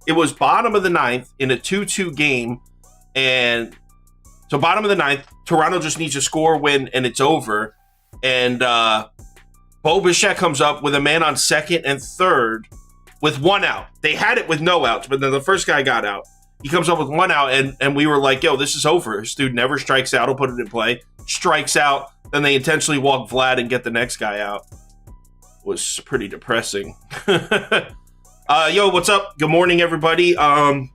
it was bottom of the ninth in a 2-2 game. And so bottom of the ninth, Toronto just needs a score win and it's over. And Bo Bichette comes up with a man on second and third with one out. They had it with no outs, but then the first guy got out. He comes up with one out, and we were like, yo, this is over. This dude never strikes out. He'll put it in play. Strikes out. Then they intentionally walk Vlad and get the next guy out. Was pretty depressing. Yo, what's up? Good morning, everybody. Coming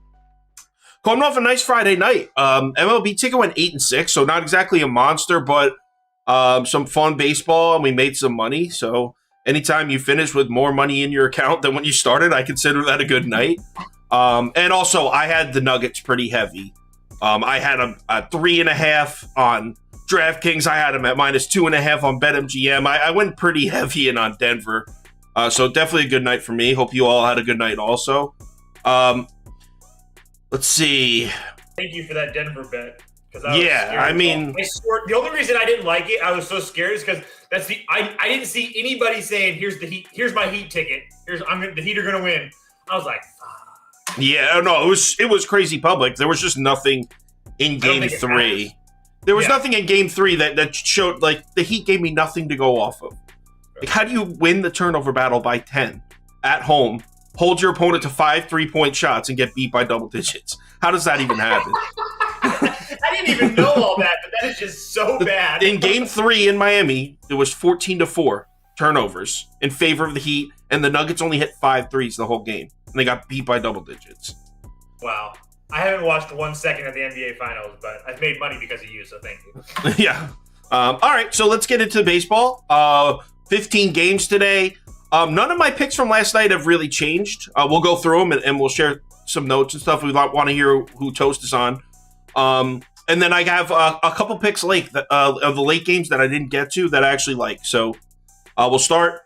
off a nice Friday night. MLB ticket went 8-6, so not exactly a monster, but some fun baseball, and we made some money. So anytime you finish with more money in your account than when you started, I consider that a good night. And also, I had the Nuggets pretty heavy. I had a 3.5 on DraftKings. I had them at -2.5 on BetMGM. I went pretty heavy in on Denver. So definitely a good night for me. Hope you all had a good night also. Let's see. Thank you for that Denver bet. I mean, the only reason I didn't like it, I was so scared, is because I didn't see anybody saying, "Here's the Heat. Here's my Heat ticket. The Heat are gonna win." I was like, fuck. Yeah, no, it was crazy public. There was just nothing in Game 3. There was nothing in Game 3 that showed, like, the Heat gave me nothing to go off of. Like, how do you win the turnover battle by 10 at home, hold your opponent to 5 3-point shots, and get beat by double digits? How does that even happen? I didn't even know all that, but that is just so bad. In Game 3 in Miami, it was 14-4 turnovers in favor of the Heat, and the Nuggets only hit 5 threes the whole game, and they got beat by double digits. Wow. I haven't watched 1 second of the NBA Finals, but I've made money because of you, so thank you. Yeah. All right, so let's get into baseball. 15 games today. None of my picks from last night have really changed. We'll go through them, and we'll share some notes and stuff. We want to hear who Toast is on. And then I have a couple picks late of the late games that I didn't get to that I actually like. So we'll start.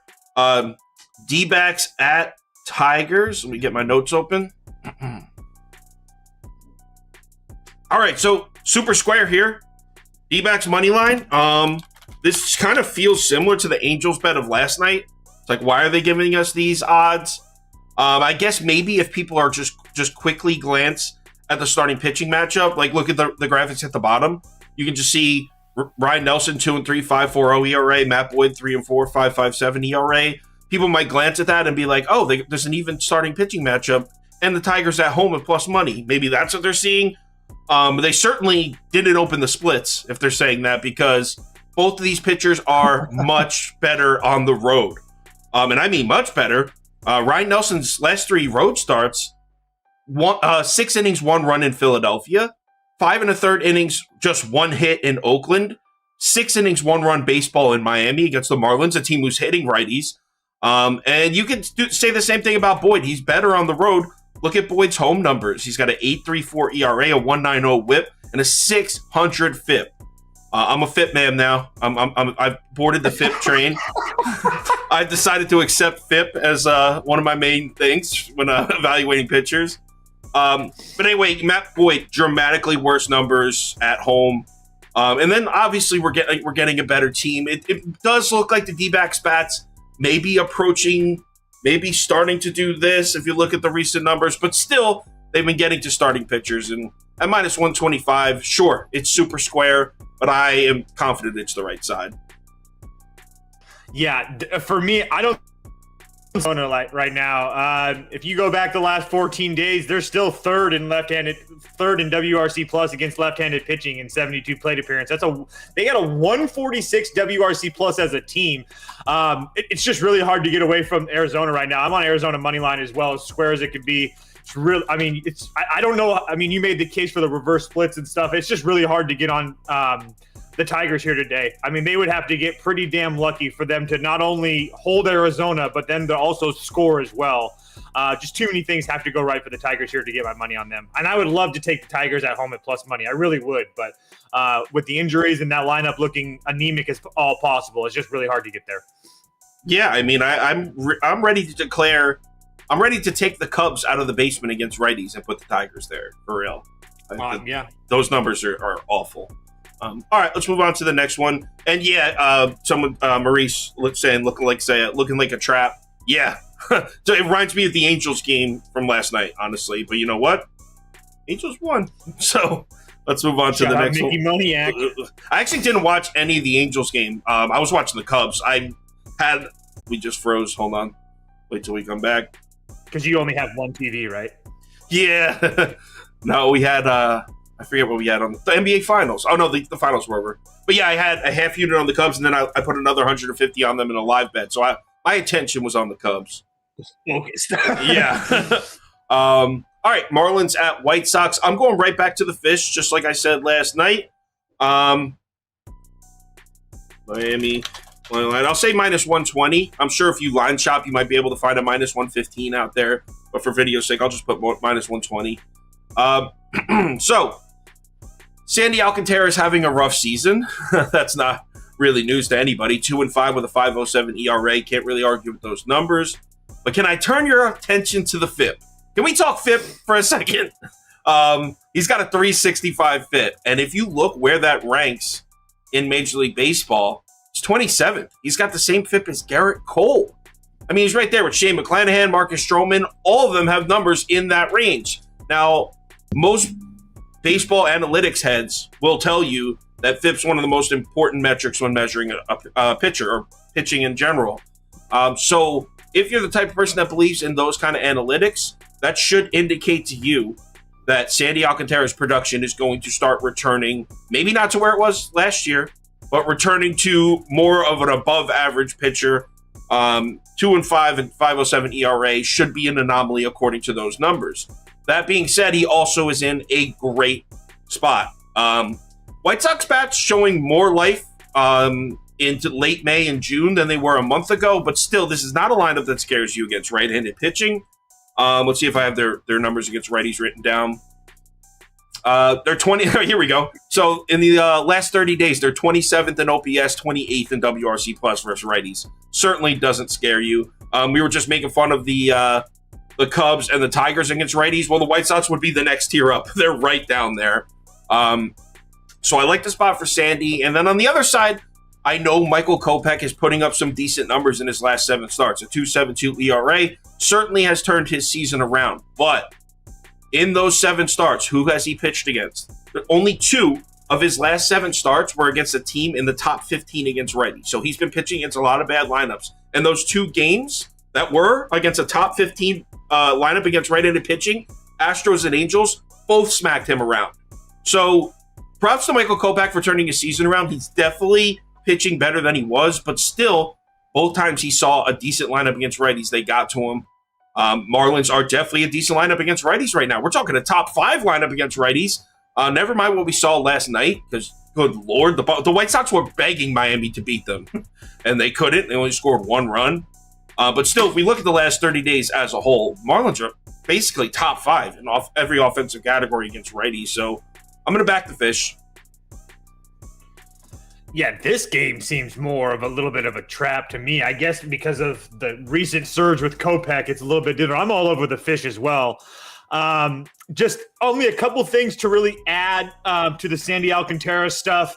D-backs at Tigers. Let me get my notes open. All right, so super square here. D-backs money line. This kind of feels similar to the Angels bet of last night. It's like, why are they giving us these odds? I guess maybe if people are just quickly glance at the starting pitching matchup, like look at the graphics at the bottom, you can just see Ryan Nelson 2-3, 5.40 ERA, Matt Boyd 3-4, 5.57 ERA. People might glance at that and be like, oh, there's an even starting pitching matchup, and the Tigers at home at plus money. Maybe that's what they're seeing. But they certainly didn't open the splits if they're saying that, because both of these pitchers are much better on the road. And I mean much better. Ryan Nelson's last 3 road starts, 6 innings, 1 run in Philadelphia, 5 1/3 innings, just 1 hit in Oakland, 6 innings, 1 run baseball in Miami against the Marlins, a team who's hitting righties. And you can say the same thing about Boyd. He's better on the road. Look at Boyd's home numbers. He's got an 8.34 ERA, a 1.90 WHIP, and a 600 FIP. I'm a FIP man now. I've boarded the FIP train. I've decided to accept FIP as one of my main things when evaluating pitchers. But anyway, Matt Boyd, dramatically worse numbers at home. And then obviously we're getting a better team. It does look like the D-backs bats maybe approaching, maybe starting to do this if you look at the recent numbers, but still they've been getting to starting pitchers, and at -125, sure, it's super square, but I am confident it's the right side. Yeah, for me, I don't like right now. If you go back the last 14 days, they're still third in WRC plus against left-handed pitching in 72 plate appearance. They got a 146 WRC plus as a team. It's just really hard to get away from Arizona right now. I'm on Arizona money line as well, as square as it could be. It's real. I mean, I don't know. I mean, you made the case for the reverse splits and stuff. It's just really hard to get on the Tigers here today. I mean, they would have to get pretty damn lucky for them to not only hold Arizona, but then to also score as well. Just too many things have to go right for the Tigers here to get my money on them. And I would love to take the Tigers at home at plus money. I really would. But with the injuries and that lineup looking anemic as all possible, it's just really hard to get there. Yeah, I mean, I'm ready to declare. I'm ready to take the Cubs out of the basement against righties and put the Tigers there, for real. Yeah. Those numbers are awful. All right, let's move on to the next one. And yeah, someone, Maurice, looking like a trap. Yeah, So it reminds me of the Angels game from last night, honestly. But you know what? Angels won. So let's move on to the next one. Maniac. I actually didn't watch any of the Angels game. I was watching the Cubs. We just froze. Hold on. Wait till we come back. Because you only have one TV, right? Yeah. No, we had, I forget what we had on the NBA Finals. Oh, no, the Finals were over. But yeah, I had a half unit on the Cubs, and then I put another 150 on them in a live bet. So my attention was on the Cubs. Focused. Yeah. All right, Marlins at White Sox. I'm going right back to the fish, just like I said last night. Miami. I'll say minus 120. I'm sure if you line shop, you might be able to find a minus 115 out there. But for video's sake, I'll just put minus 120. So, Sandy Alcantara is having a rough season. That's not really news to anybody. 2-5 with a 5.07 ERA. Can't really argue with those numbers. But can I turn your attention to the FIP? Can we talk FIP for a second? He's got a 365 FIP. And if you look where that ranks in Major League Baseball, it's 27th. He's got the same FIP as Garrett Cole. I mean, he's right there with Shane McClanahan, Marcus Stroman. All of them have numbers in that range. Now, most baseball analytics heads will tell you that FIP's one of the most important metrics when measuring a pitcher or pitching in general. So if you're the type of person that believes in those kind of analytics, that should indicate to you that Sandy Alcantara's production is going to start returning, maybe not to where it was last year, but returning to more of an above-average pitcher. 2-5 and 5.07 ERA should be an anomaly according to those numbers. That being said, he also is in a great spot. White Sox bats showing more life into late May and June than they were a month ago, but still, this is not a lineup that scares you against right-handed pitching. Let's see if I have their numbers against righties written down. They're 20. Here we go. So in the last 30 days, they're 27th in OPS, 28th in WRC plus versus righties. Certainly doesn't scare you. We were just making fun of the Cubs and the Tigers against righties. Well, the White Sox would be the next tier up. They're right down there. So I like the spot for Sandy. And then on the other side, I know Michael Kopech is putting up some decent numbers in his last 7 starts. A 2.72 ERA certainly has turned his season around, but in those 7 starts, who has he pitched against? Only 2 of his last 7 starts were against a team in the top 15 against righties. So he's been pitching against a lot of bad lineups. And those 2 games that were against a top 15 lineup against right-handed pitching, Astros and Angels, both smacked him around. So props to Michael Kopech for turning his season around. He's definitely pitching better than he was, but still, both times he saw a decent lineup against righties, they got to him. Marlins are definitely a decent lineup against righties right now. We're talking a top 5 lineup against righties. Never mind what we saw last night, because, good Lord, the White Sox were begging Miami to beat them, and they couldn't. They only scored 1 run. But still, if we look at the last 30 days as a whole, Marlins are basically top 5 in every offensive category against righties. So I'm going to back the fish. Yeah, this game seems more of a little bit of a trap to me. I guess because of the recent surge with Kopech, it's a little bit different. I'm all over the fish as well. Just only a couple things to really add to the Sandy Alcantara stuff.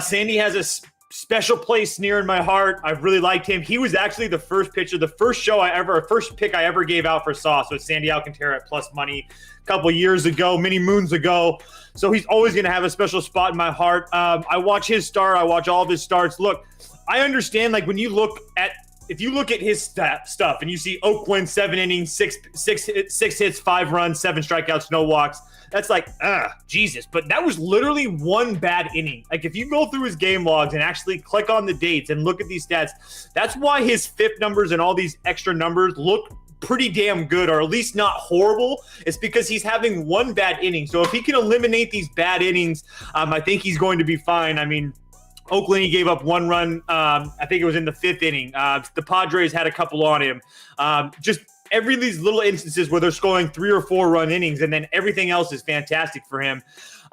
Sandy has a special place near in my heart. I've really liked him. He was actually the first pitcher, the first pick I ever gave out for Sauce was Sandy Alcantara at plus money a couple years ago, many moons ago. So he's always going to have a special spot in my heart. I watch his start. I watch all of his starts. Look, I understand, like, if you look at his stuff and you see Oakland 7 innings, 6 hits, 5 runs, 7 strikeouts, no walks, that's like, Jesus. But that was literally 1 bad inning. Like, if you go through his game logs and actually click on the dates and look at these stats, that's why his FIP numbers and all these extra numbers look pretty damn good, or at least not horrible. It's because he's having 1 bad inning. So if he can eliminate these bad innings, I think he's going to be fine. I mean, Oakland, he gave up 1 run. I think it was in the 5th inning. The Padres had a couple on him. Just every of these little instances where they're scoring 3 or 4 run innings, and then everything else is fantastic for him.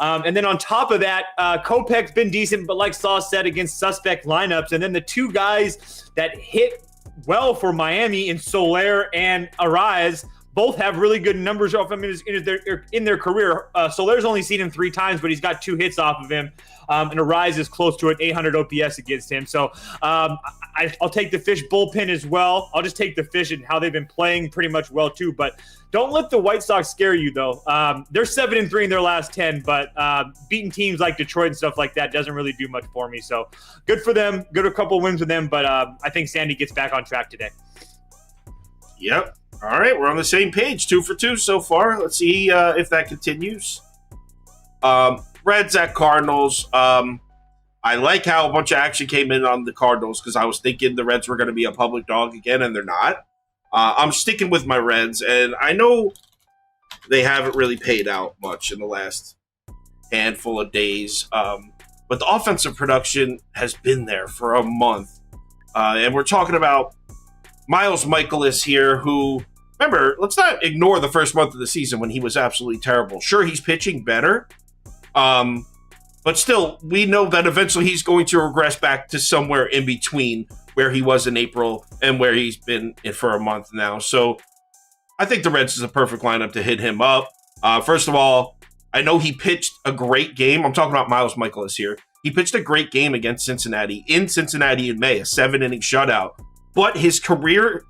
And then on top of that, Kopech's been decent, but like Sauce said, against suspect lineups. And then the 2 guys that hit well for Miami in Soler and Arraez, both have really good numbers off him in their career. Soler's only seen him 3 times, but he's got 2 hits off of him, and Arise is close to an 800 OPS against him. So I'll take the Fish bullpen as well. I'll just take the Fish and how they've been playing pretty much well too. But don't let the White Sox scare you, though. They're 7-3 in their last 10, but beating teams like Detroit and stuff like that doesn't really do much for me. So good for them. Good a couple wins with them, but I think Sandy gets back on track today. Yep. All right, we're on the same page. 2 for 2 so far. Let's see if that continues. Reds at Cardinals. I like how a bunch of action came in on the Cardinals because I was thinking the Reds were going to be a public dog again, and they're not. I'm sticking with my Reds, and I know they haven't really paid out much in the last handful of days, but the offensive production has been there for a month. And we're talking about Miles Mikolas here, who, remember, let's not ignore the first month of the season when he was absolutely terrible. Sure, he's pitching better, but still, we know that eventually he's going to regress back to somewhere in between where he was in April and where he's been for a month now. So I think the Reds is a perfect lineup to hit him up. First of all, I know he pitched a great game. I'm talking about Miles Mikolas here. He pitched a great game against Cincinnati in May, a 7-inning shutout. But his career,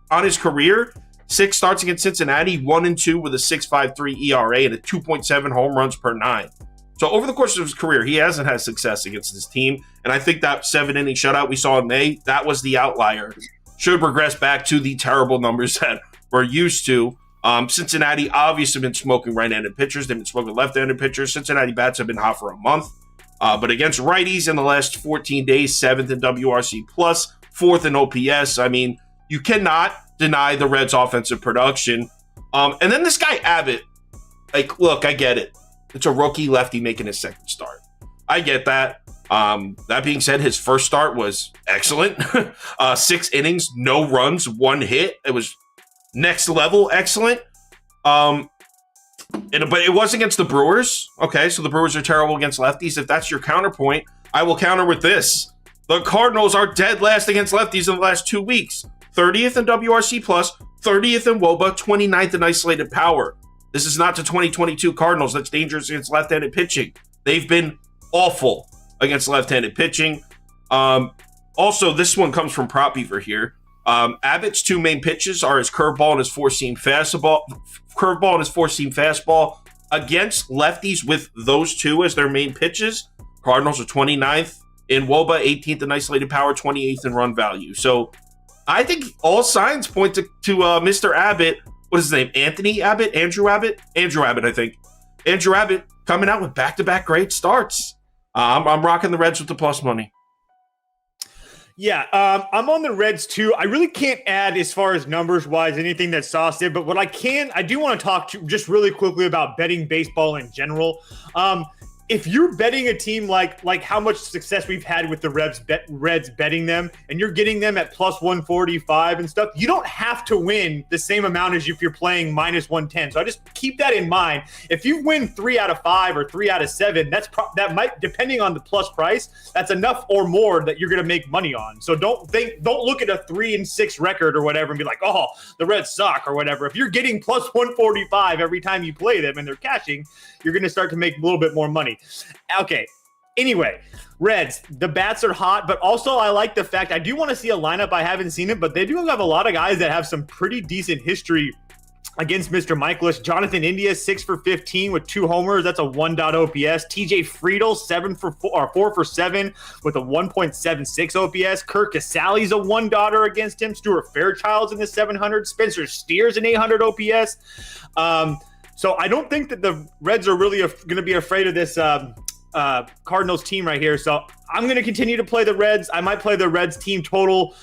6 starts against Cincinnati, 1-2 with a 6.53 ERA and a 2.7 home runs per 9. So over the course of his career, he hasn't had success against this team. And I think that 7-inning shutout we saw in May, that was the outlier. Should regress back to the terrible numbers that we're used to. Cincinnati obviously been smoking right-handed pitchers. They've been smoking left-handed pitchers. Cincinnati bats have been hot for a month. But against righties in the last 14 days, 7th in WRC+, 4th in OPS. I mean, you cannot deny the Reds' offensive production. And then this guy Abbott, like, look, I get it. It's a rookie lefty making his second start. I get that. That being said, his first start was excellent. 6 innings, no runs, 1 hit. It was next level excellent. But it was against the Brewers. Okay, so the Brewers are terrible against lefties. If that's your counterpoint, I will counter with this. The Cardinals are dead last against lefties in the last 2 weeks. 30th in WRC+, 30th in WOBA, 29th in isolated power. This is not the 2022 Cardinals that's dangerous against left-handed pitching. They've been awful against left-handed pitching. Also, this one comes from Prop Beaver here. Abbott's 2 main pitches are his curveball and his four-seam fastball. Against lefties with those 2 as their main pitches, Cardinals are 29th in WOBA, 18th in isolated power, 28th in run value. So I think all signs point to Mr. Abbott. What is his name? Andrew Abbott, I think. Andrew Abbott coming out with back-to-back great starts. I'm rocking the Reds with the plus money. Yeah, I'm on the Reds too. I really can't add as far as numbers-wise anything that Sauce did, but what I do want to talk to just really quickly about betting baseball in general. If you're betting a team like how much success we've had with the Reds betting them, and you're getting them at plus 145 and stuff, you don't have to win the same amount as if you're playing minus 110. So I just keep that in mind. If you win 3 out of 5 or 3 out of 7, that might, depending on the plus price, that's enough or more that you're going to make money on. So don't look at a 3-6 record or whatever and be like, oh, the Reds suck or whatever. If you're getting plus 145 every time you play them and they're cashing, you're going to start to make a little bit more money. Okay. Anyway, Reds, the bats are hot, but also I like the fact I do want to see a lineup. I haven't seen it, but they do have a lot of guys that have some pretty decent history against Mr. Mikolas. Jonathan India, 6 for 15 with 2 homers. That's a 1.0 OPS. TJ Friedel, 4 for 7 with a 1.76 OPS. Kirk Casale's a 1-daughter against him. Stuart Fairchild's in the 700. Spencer Steer's an 800 OPS. So I don't think that the Reds are really going to be afraid of this Cardinals team right here. So I'm going to continue to play the Reds. I might play the Reds team total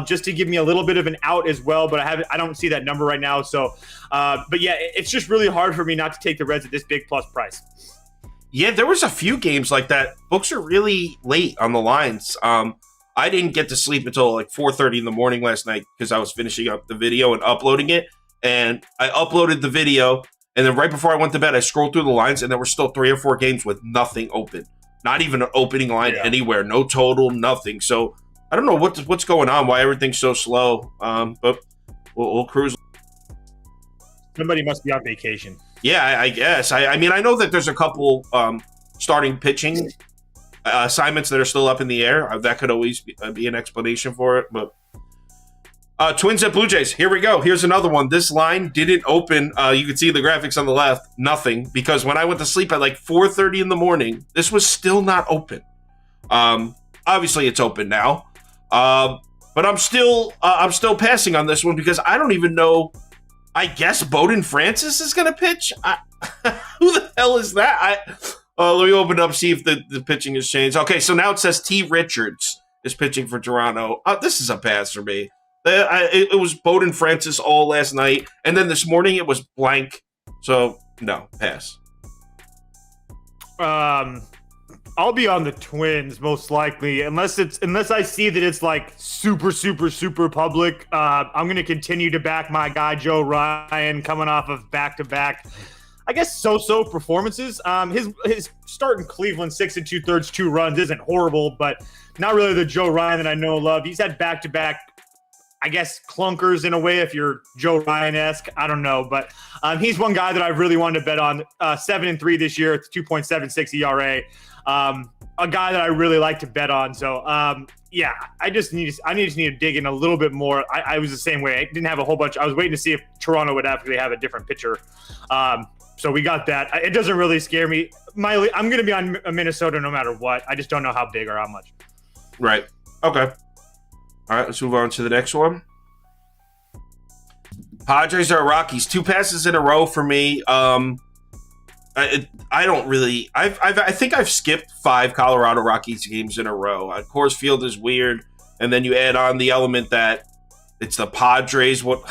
just to give me a little bit of an out as well, but I don't see that number right now. So, but yeah, it's just really hard for me not to take the Reds at this big plus price. Yeah, there was a few games like that. Books are really late on the lines. I didn't get to sleep until like 4:30 in the morning last night because I was finishing up the video and uploading it. And I uploaded the video. And then right before I went to bed, I scrolled through the lines, and there were still 3 or 4 games with nothing open. Not even an opening line anywhere. No total, nothing. So I don't know what's going on, why everything's so slow. But we'll cruise. Somebody must be on vacation. Yeah, I guess. I mean, I know that there's a couple starting pitching assignments that are still up in the air. That could always be an explanation for it. But Twins at Blue Jays. Here we go. Here's another one. This line didn't open. You can see the graphics on the left. Nothing. Because when I went to sleep at like 4:30 in the morning, this was still not open. Obviously, it's open now. But I'm still passing on this one because I don't even know. I guess Bowden Francis is going to pitch. Who the hell is that? Let me open it up, see if the pitching has changed. Okay, so now it says T. Richards is pitching for Toronto. This is a pass for me. It was Bowden Francis all last night, and then this morning it was blank. So no, pass. I'll be on the Twins most likely, unless I see that it's like super public. I'm going to continue to back my guy Joe Ryan, coming off of back-to-back, I guess so performances. His start in Cleveland, 6 2/3, 2 runs isn't horrible, but not really the Joe Ryan that I know and love. He's had back-to-back, I guess, clunkers in a way if you're Joe Ryan-esque. I don't know, but he's one guy that I really wanted to bet on. 7-3 this year. It's 2.76 ERA. A guy that I really like to bet on. So, yeah, I just need to dig in a little bit more. I was the same way. I didn't have a whole bunch. I was waiting to see if Toronto would actually have a different pitcher. So we got that. It doesn't really scare me. I'm going to be on Minnesota no matter what. I just don't know how big or how much. Right. Okay. All right, let's move on to the next one. Padres or Rockies. 2 passes in a row for me. I don't really. I think I've skipped 5 Colorado Rockies games in a row. Coors Field is weird, and then you add on the element that it's the Padres. What?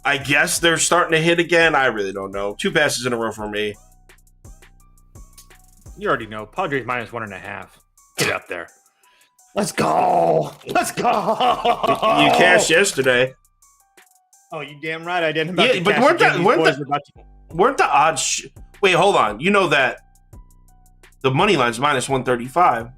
I guess they're starting to hit again. I really don't know. 2 passes in a row for me. You already know. Padres -1.5. Get up there. Let's go. Let's go. You cashed yesterday. Oh, you damn right I didn't. Yeah, but weren't the odds? Wait, hold on. You know that the money line's -135.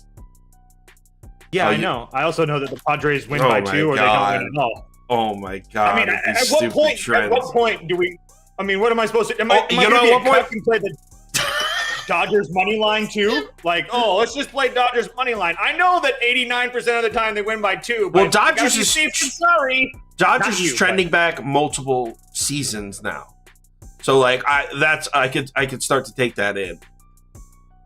Yeah, I know. I also know that the Padres win by 2 or they don't win at all. Oh my god! I mean, at what point do we? I mean, what am I supposed to? Am I you know what point? And play the Dodgers money line too? Like, oh, let's just play Dodgers money line. I know that 89% of the time they win by 2. But well, Dodgers is sorry. Dodgers is trending back multiple seasons now. So like I could start to take that in.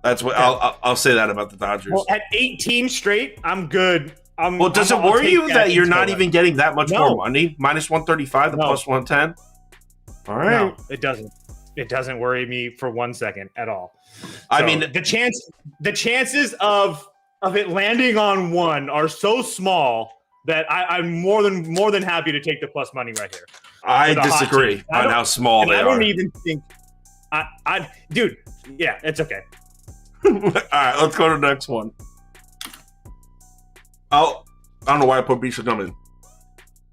That's what I'll say that about the Dodgers. Well, at 18 straight, I'm good. Does it worry you that you're not even getting that much more money? -135 to +110. All right. No, it doesn't. It doesn't worry me for 1 second at all. I mean, the chances of it landing on 1 are so small that I'm more than happy to take the plus money right here. I disagree on how small they are. I don't even think dude, yeah, it's okay. All right, let's go to the next one. I don't know why I put Beast coming.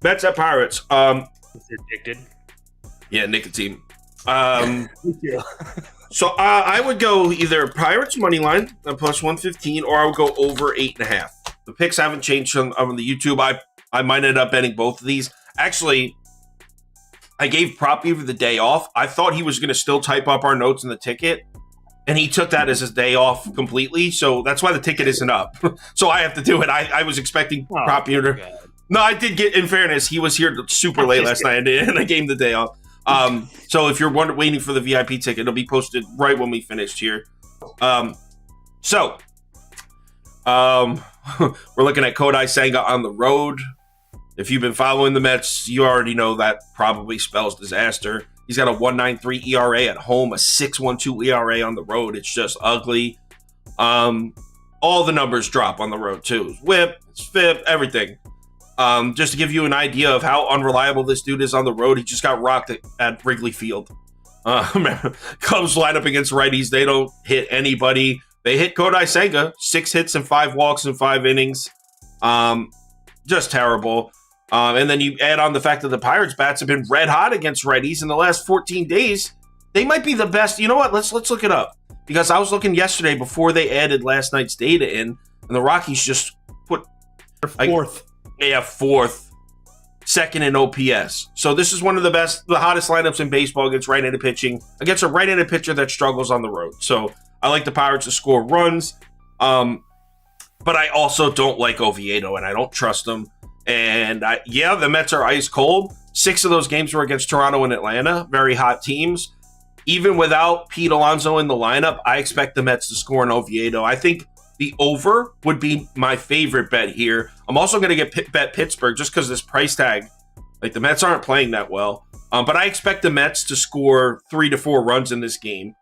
Mets at Pirates. You're addicted. Yeah, nicotine. Me too. So I would go either Pirates money line at +115, or I would go over 8.5. The picks haven't changed on the YouTube. I might end up betting both of these. Actually, I gave Prop Beaver the day off. I thought he was going to still type up our notes in the ticket, and he took that as his day off completely. So that's why the ticket isn't up. So I have to do it. I was expecting Prop Beaver. No, I did get. In fairness, he was here super late last night, and I gave him the day off. So if you're waiting for the VIP ticket, it'll be posted right when we finished here. We're looking at Kodai Senga on the road. If you've been following the Mets, you already know that probably spells disaster. He's got a 1.93 ERA at home, a 6.12 ERA on the road. It's just ugly. All the numbers drop on the road too. His whip, his FIP, everything. Just to give you an idea of how unreliable this dude is on the road, he just got rocked at Wrigley Field. Cubs line up against righties. They don't hit anybody. They hit Kodai Senga, 6 hits and 5 walks in 5 innings. Just terrible. And then you add on the fact that the Pirates bats have been red hot against righties in the last 14 days. They might be the best. You know what? Let's look it up. Because I was looking yesterday before they added last night's data in, and the Rockies just put... They're fourth. Fourth. second in OPS. So this is one of the hottest lineups in baseball against right-handed pitching, against a right-handed pitcher that struggles on the road. So I like the Pirates to score runs, but I also don't like Oviedo, and I don't trust him. And the Mets are ice cold. 6 of those games were against Toronto and Atlanta, very hot teams. Even without Pete Alonso in the lineup, I expect the Mets to score in Oviedo. I think the over would be my favorite bet here. I'm also going to bet Pittsburgh just because this price tag. Like, the Mets aren't playing that well. But I expect the Mets to score 3 to 4 runs in this game.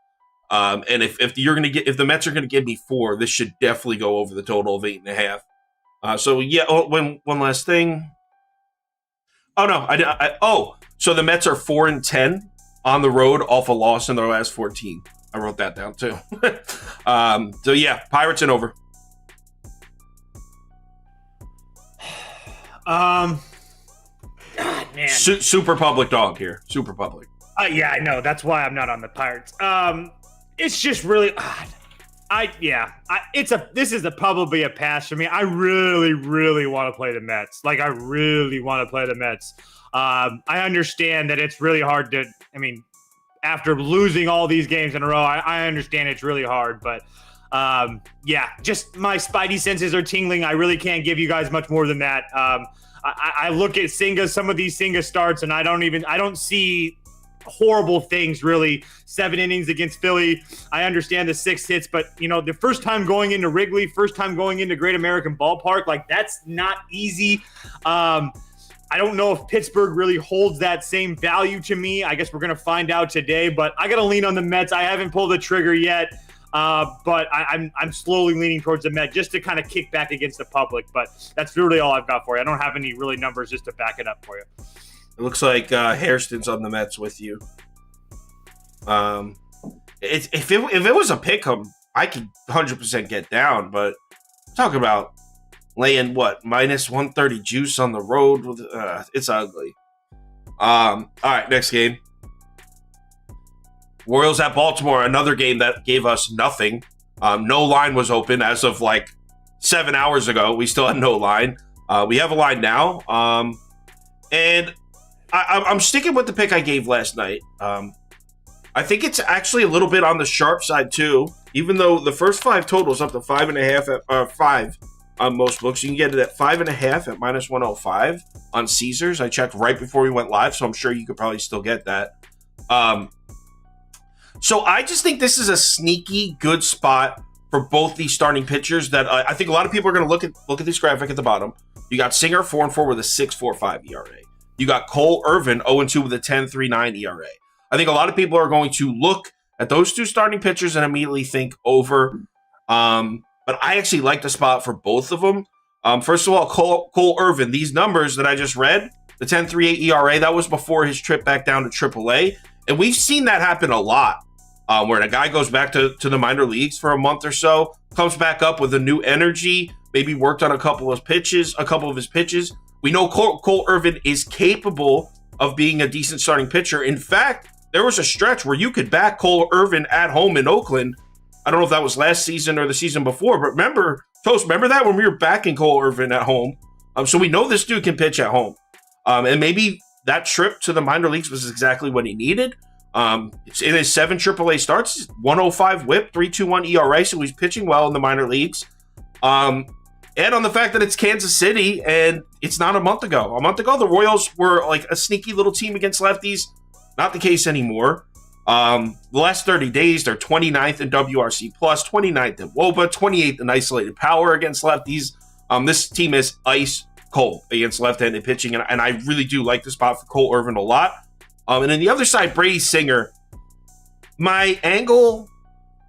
And if the Mets are going to give me 4, this should definitely go over the total of 8.5. One last thing. Oh, no. So the Mets are 4-10 on the road off a loss in their last 14. I wrote that down, too. Pirates and over. God, man. Super public dog here. Super public. I know. That's why I'm not on the Pirates. It's just really odd. This is probably a pass for me. I really, really want to play the Mets. Like, I really want to play the Mets. I understand that it's really hard to, after losing all these games in a row, I understand it's really hard, but just my spidey senses are tingling. I really can't give you guys much more than that. I look at some of these Senga starts, and I don't see horrible things, really. 7 innings against Philly. I understand the 6 hits, but the first time going into Wrigley, first time going into Great American Ballpark, like, that's not easy. I don't know if Pittsburgh really holds that same value to me. I guess we're going to find out today, but I got to lean on the Mets. I haven't pulled the trigger yet, but I'm slowly leaning towards the Mets just to kind of kick back against the public, but that's really all I've got for you. I don't have any really numbers just to back it up for you. It looks like Hairston's on the Mets with you. If it was a pick 'em, I could 100% get down, but talk about laying minus 130 juice on the road with it's ugly. All right, next game. Orioles at Baltimore, another game that gave us nothing. No line was open as of 7 hours ago. We still had no line. We have a line now. And I'm sticking with the pick I gave last night. I think it's actually a little bit on the sharp side too, even though the first 5 totals up to 5.5 at 5 on most books. You can get it at 5.5 at minus 105 on Caesars. I checked right before we went live, so I'm sure you could probably still get that. So I just think this is a sneaky good spot for both these starting pitchers that I think a lot of people are going to look at this graphic at the bottom. You got Singer 4-4 with a 6.45 ERA. You got Cole Irvin 0-2 with a 10.39 ERA. I think a lot of people are going to look at those 2 starting pitchers and immediately think over. But I actually like the spot for both of them. First of all, Cole Irvin, these numbers that I just read, the 10.38 ERA, that was before his trip back down to AAA. And we've seen that happen a lot, where a guy goes back to the minor leagues for a month or so, comes back up with a new energy, maybe worked on a couple of his pitches. We know Cole Irvin is capable of being a decent starting pitcher. In fact, there was a stretch where you could back Cole Irvin at home in Oakland. I don't know if that was last season or the season before, but remember that when we were backing Cole Irvin at home? So we know this dude can pitch at home. And maybe that trip to the minor leagues was exactly what he needed. It's in his 7 AAA starts, 105 whip, 3.21 ERA, so he's pitching well in the minor leagues. And on the fact that it's Kansas City and it's not a month ago. A month ago, the Royals were like a sneaky little team against lefties. Not the case anymore. The last 30 days, they're 29th in WRC+, 29th in WOBA, 28th in isolated power against lefties. This team is ice cold against left-handed pitching, and I really do like the spot for Cole Irvin a lot. And on the other side, Brady Singer. My angle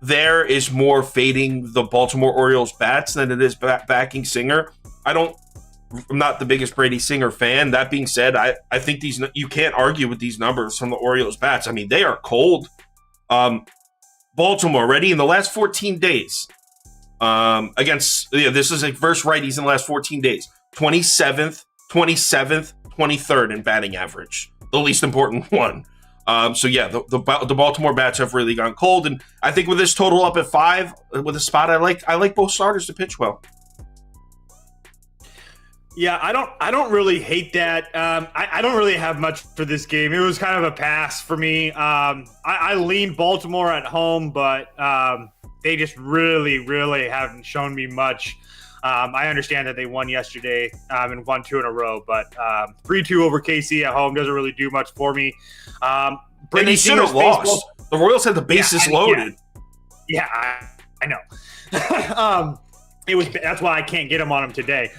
there is more fading the Baltimore Orioles bats than it is backing Singer. I'm not the biggest Brady Singer fan. That being said, I think you can't argue with these numbers from the Orioles bats. I mean, they are cold. Baltimore, ready in the last 14 days this is versus righties in the last 14 days. 27th, 23rd in batting average. The least important one. The Baltimore bats have really gone cold, and I think with this total up at 5, with a spot I like both starters to pitch well. Yeah, I don't really hate that. I don't really have much for this game. It was kind of a pass for me. I leaned Baltimore at home, but they just really haven't shown me much. I understand that they won yesterday and won 2 in a row, but 3-2 over KC at home doesn't really do much for me. And they should have lost. The Royals had the bases loaded. Yeah, I know. That's why I can't get him on him today.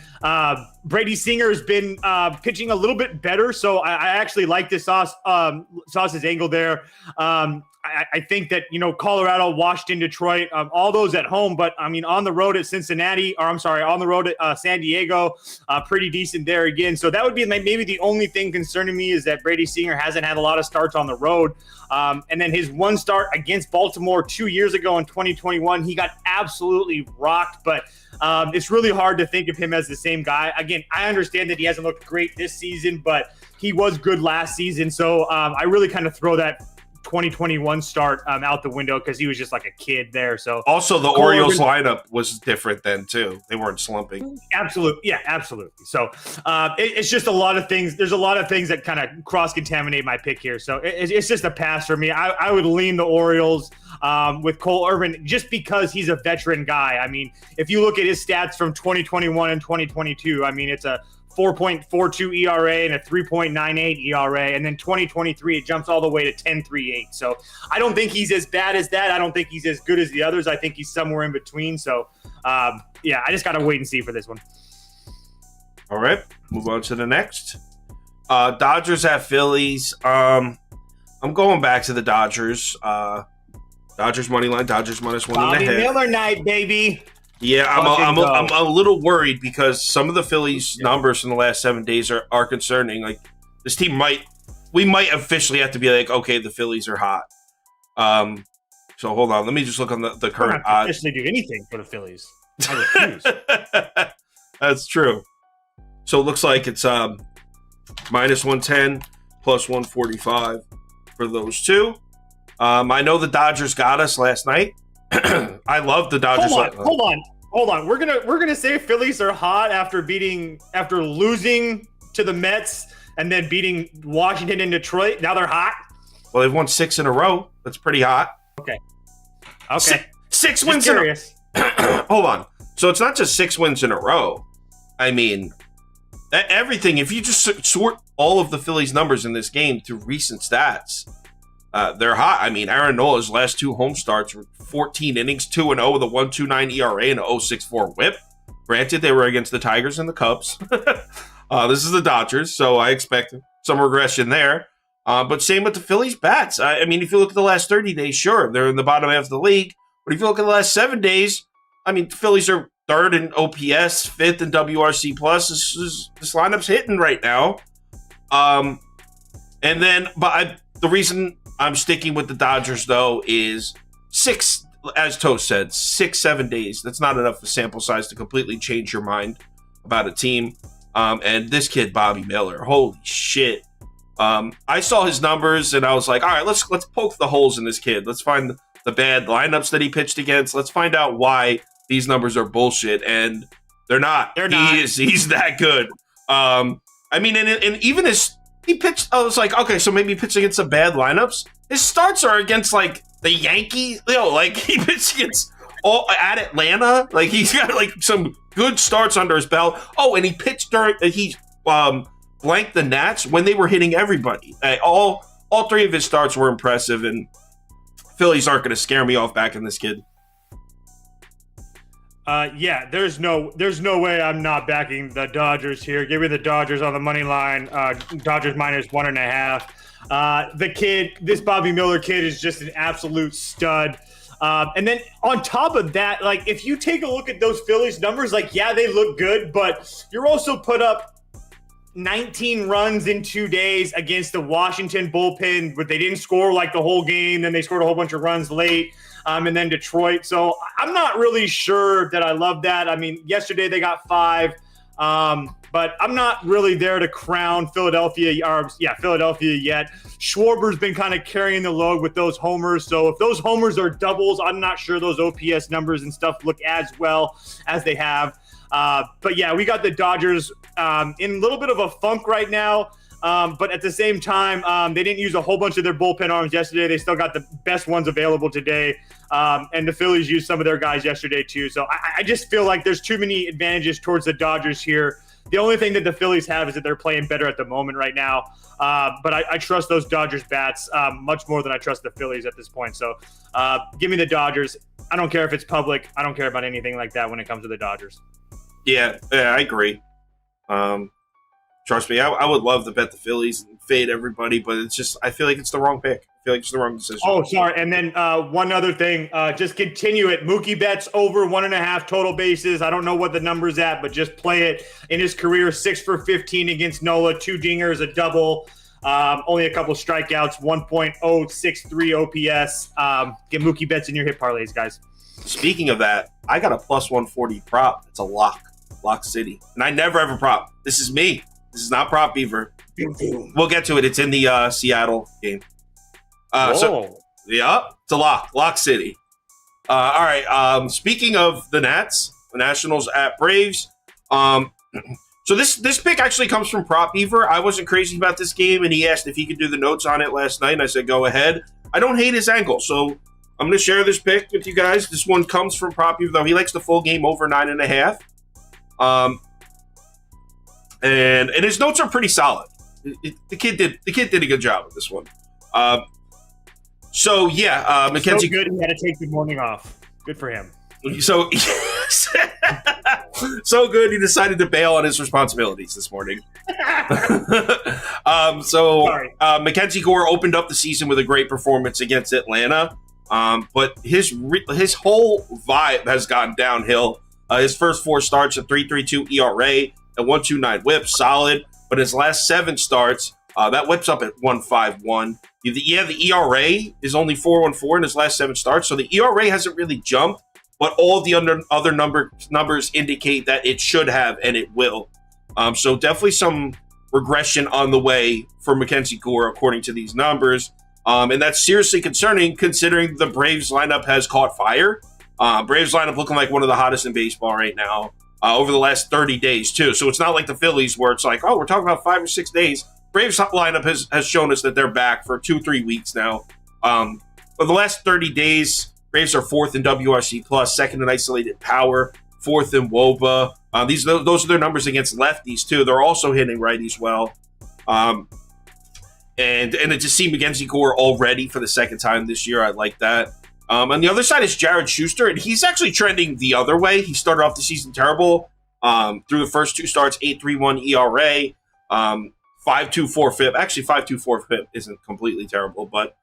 Brady Singer has been pitching a little bit better, so I actually like this Sauce's angle there. I think that, Colorado, Washington, Detroit, all those at home, but I mean, on the road at Cincinnati, on the road at San Diego, pretty decent there again. So that would be maybe the only thing concerning me is that Brady Singer hasn't had a lot of starts on the road. And then his one start against Baltimore 2 years ago in 2021, he got absolutely rocked, but it's really hard to think of him as the same guy. Again, I understand that he hasn't looked great this season, but he was good last season. So I really kind of throw that 2021 start out the window because he was just like a kid there. So also the Orioles lineup was different then too. They weren't slumping. Absolutely. Yeah, absolutely. So it's just a lot of things. There's a lot of things that kind of cross-contaminate my pick here. So it's just a pass for me. I would lean the Orioles with Cole Irvin just because he's a veteran guy. I mean, if you look at his stats from 2021 and 2022, I mean, it's a 4.42 ERA and a 3.98 ERA. And then 2023, it jumps all the way to 10.38. So I don't think he's as bad as that. I don't think he's as good as the others. I think he's somewhere in between. So, I just got to wait and see for this one. All right. Move on to the next. Dodgers at Phillies. I'm going back to the Dodgers. Dodgers money line, Dodgers minus 1.5. Bobby Miller night, baby. Yeah, I'm a little worried because some of the Phillies' numbers in the last 7 days are concerning. Like this team we might officially have to be like, okay, the Phillies are hot. So hold on, let me just look on the current odds. Officially do anything for the Phillies. I refuse. That's true. So it looks like it's minus 110 plus 145 for those two. I know the Dodgers got us last night. I love the Dodgers. Hold on. We're gonna say Phillies are hot after losing to the Mets and then beating Washington and Detroit. Now they're hot. Well, they've won 6 in a row. That's pretty hot. Okay. Six wins curious. Hold on. So it's not just 6 wins in a row. I mean, everything. If you just sort all of the Phillies' numbers in this game through recent stats. They're hot. I mean, Aaron Nola's last 2 home starts were 14 innings, 2-0 with a 1.29 ERA and a 0.64 WHIP. Granted, they were against the Tigers and the Cubs. This is the Dodgers, so I expect some regression there. But same with the Phillies bats. I mean, if you look at the last 30 days, sure, they're in the bottom half of the league. But if you look at the last 7 days, I mean, the Phillies are 3rd in OPS, 5th in WRC+. This lineup's hitting right now. The reason I'm sticking with the Dodgers, though, is 6, as Toast said, 6-7 days. That's not enough of a sample size to completely change your mind about a team. And this kid, Bobby Miller, holy shit. I saw his numbers, and I was like, all right, let's poke the holes in this kid. Let's find the bad lineups that he pitched against. Let's find out why these numbers are bullshit. And they're not. He's that good. I mean, and even he pitched, I was like, okay, so maybe he pitched against some bad lineups. His starts are against, like, the Yankees. Like, he pitched against at Atlanta. Like, he's got, like, some good starts under his belt. Oh, and he pitched he blanked the Nats when they were hitting everybody. All 3 of his starts were impressive, and Phillies aren't going to scare me off backing this kid. There's no way I'm not backing the Dodgers here. Give me the Dodgers on the money line. Dodgers minus 1.5. This Bobby Miller kid is just an absolute stud. And then on top of that, like, if you take a look at those Phillies numbers, like, yeah, they look good, but you're also put up 19 runs in 2 days against the Washington bullpen, but they didn't score like the whole game. Then they scored a whole bunch of runs late. And then Detroit. So I'm not really sure that I love that. I mean, yesterday they got 5, but I'm not really there to crown Philadelphia yet. Schwarber's been kind of carrying the load with those homers. So if those homers are doubles, I'm not sure those OPS numbers and stuff look as well as they have. But yeah, we got the Dodgers in a little bit of a funk right now. But at the same time, they didn't use a whole bunch of their bullpen arms yesterday. They still got the best ones available today. And the Phillies used some of their guys yesterday too. So I just feel like there's too many advantages towards the Dodgers here. The only thing that the Phillies have is that they're playing better at the moment right now. But I trust those Dodgers bats much more than I trust the Phillies at this point. So give me the Dodgers. I don't care if it's public. I don't care about anything like that when it comes to the Dodgers. Yeah, I agree. Trust me, I would love to bet the Phillies and fade everybody, but it's just I feel like it's the wrong pick. I feel like it's the wrong decision. Oh, sorry. And then one other thing, just continue it. Mookie Betts over 1.5 total bases. I don't know what the number's at, but just play it. In his career, 6 for 15 against Nola, 2 dingers, a double, only a couple strikeouts, 1.063 OPS. Get Mookie Betts in your hit parlays, guys. Speaking of that, I got a plus 140 prop. It's a lock city. And I never ever prop. This is me. This is not prop beaver. We'll get to it. It's in the Seattle game. So yeah, it's a lock city. All right. Speaking of the Nats, the Nationals at Braves. So this pick actually comes from Prop Beaver. I wasn't crazy about this game, and he asked if he could do the notes on it last night, and I said go ahead. I don't hate his angle, so I'm going to share this pick with you guys. This one comes from Prop Beaver, though. He likes the full game over 9.5. And his notes are pretty solid. The kid did a good job with this one. So yeah, Mackenzie. So good, he had to take the morning off. Good for him. So so good, he decided to bail on his responsibilities this morning. Mackenzie Gore opened up the season with a great performance against Atlanta, but his whole vibe has gone downhill. His first 4 starts, a 3.32 ERA, a 1.29 WHIP, solid. But his last 7 starts, that WHIP's up at 1.51. The ERA is only 4.14 in his last 7 starts, so the ERA hasn't really jumped. But all the other numbers indicate that it should have, and it will. So definitely some regression on the way for Mackenzie Gore, according to these numbers. And that's seriously concerning, considering the Braves lineup has caught fire. Braves lineup looking like one of the hottest in baseball right now over the last 30 days, too. So it's not like the Phillies where it's like, oh, we're talking about 5 or 6 days. Braves lineup has shown us that they're back for 2-3 weeks now. For the last 30 days, Braves are 4th in WRC+, 2nd in isolated power, 4th in WOBA. Those are their numbers against lefties, too. They're also hitting righties well. And to see Mackenzie Gore already for the second time this year, I like that. On the other side is Jared Schuster, and he's actually trending the other way. He started off the season terrible. Through the first 2 starts, 8.31 ERA, 5.24 FIP. Actually, 5.24 FIP isn't completely terrible, but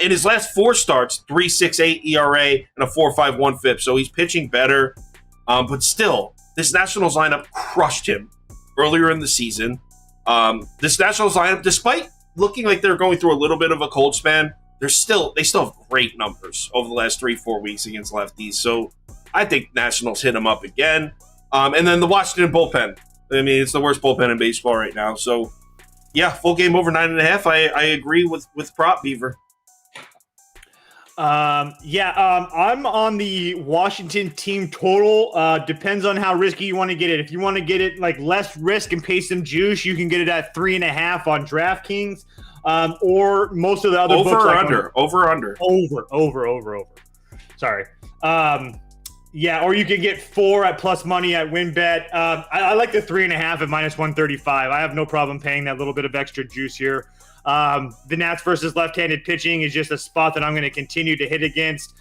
in his last 4 starts, 3.68 ERA and a 4.51 FIP. So he's pitching better, but still, this Nationals lineup crushed him earlier in the season. This Nationals lineup, despite looking like they're going through a little bit of a cold span, they still have great numbers over the last 3-4 weeks against lefties. So I think Nationals hit them up again. And then the Washington bullpen. I mean, it's the worst bullpen in baseball right now. So yeah, full game over 9.5. I agree with Prop Beaver. I'm on the Washington team total. Depends on how risky you want to get it. If you want to get it like less risk and pay some juice, you can get it at 3.5 on DraftKings. Or most of the other books. Over. Sorry. Or you can get 4 at plus money at WinBet. I like the 3.5 at -135. I have no problem paying that little bit of extra juice here. The Nats versus left-handed pitching is just a spot that I'm going to continue to hit against.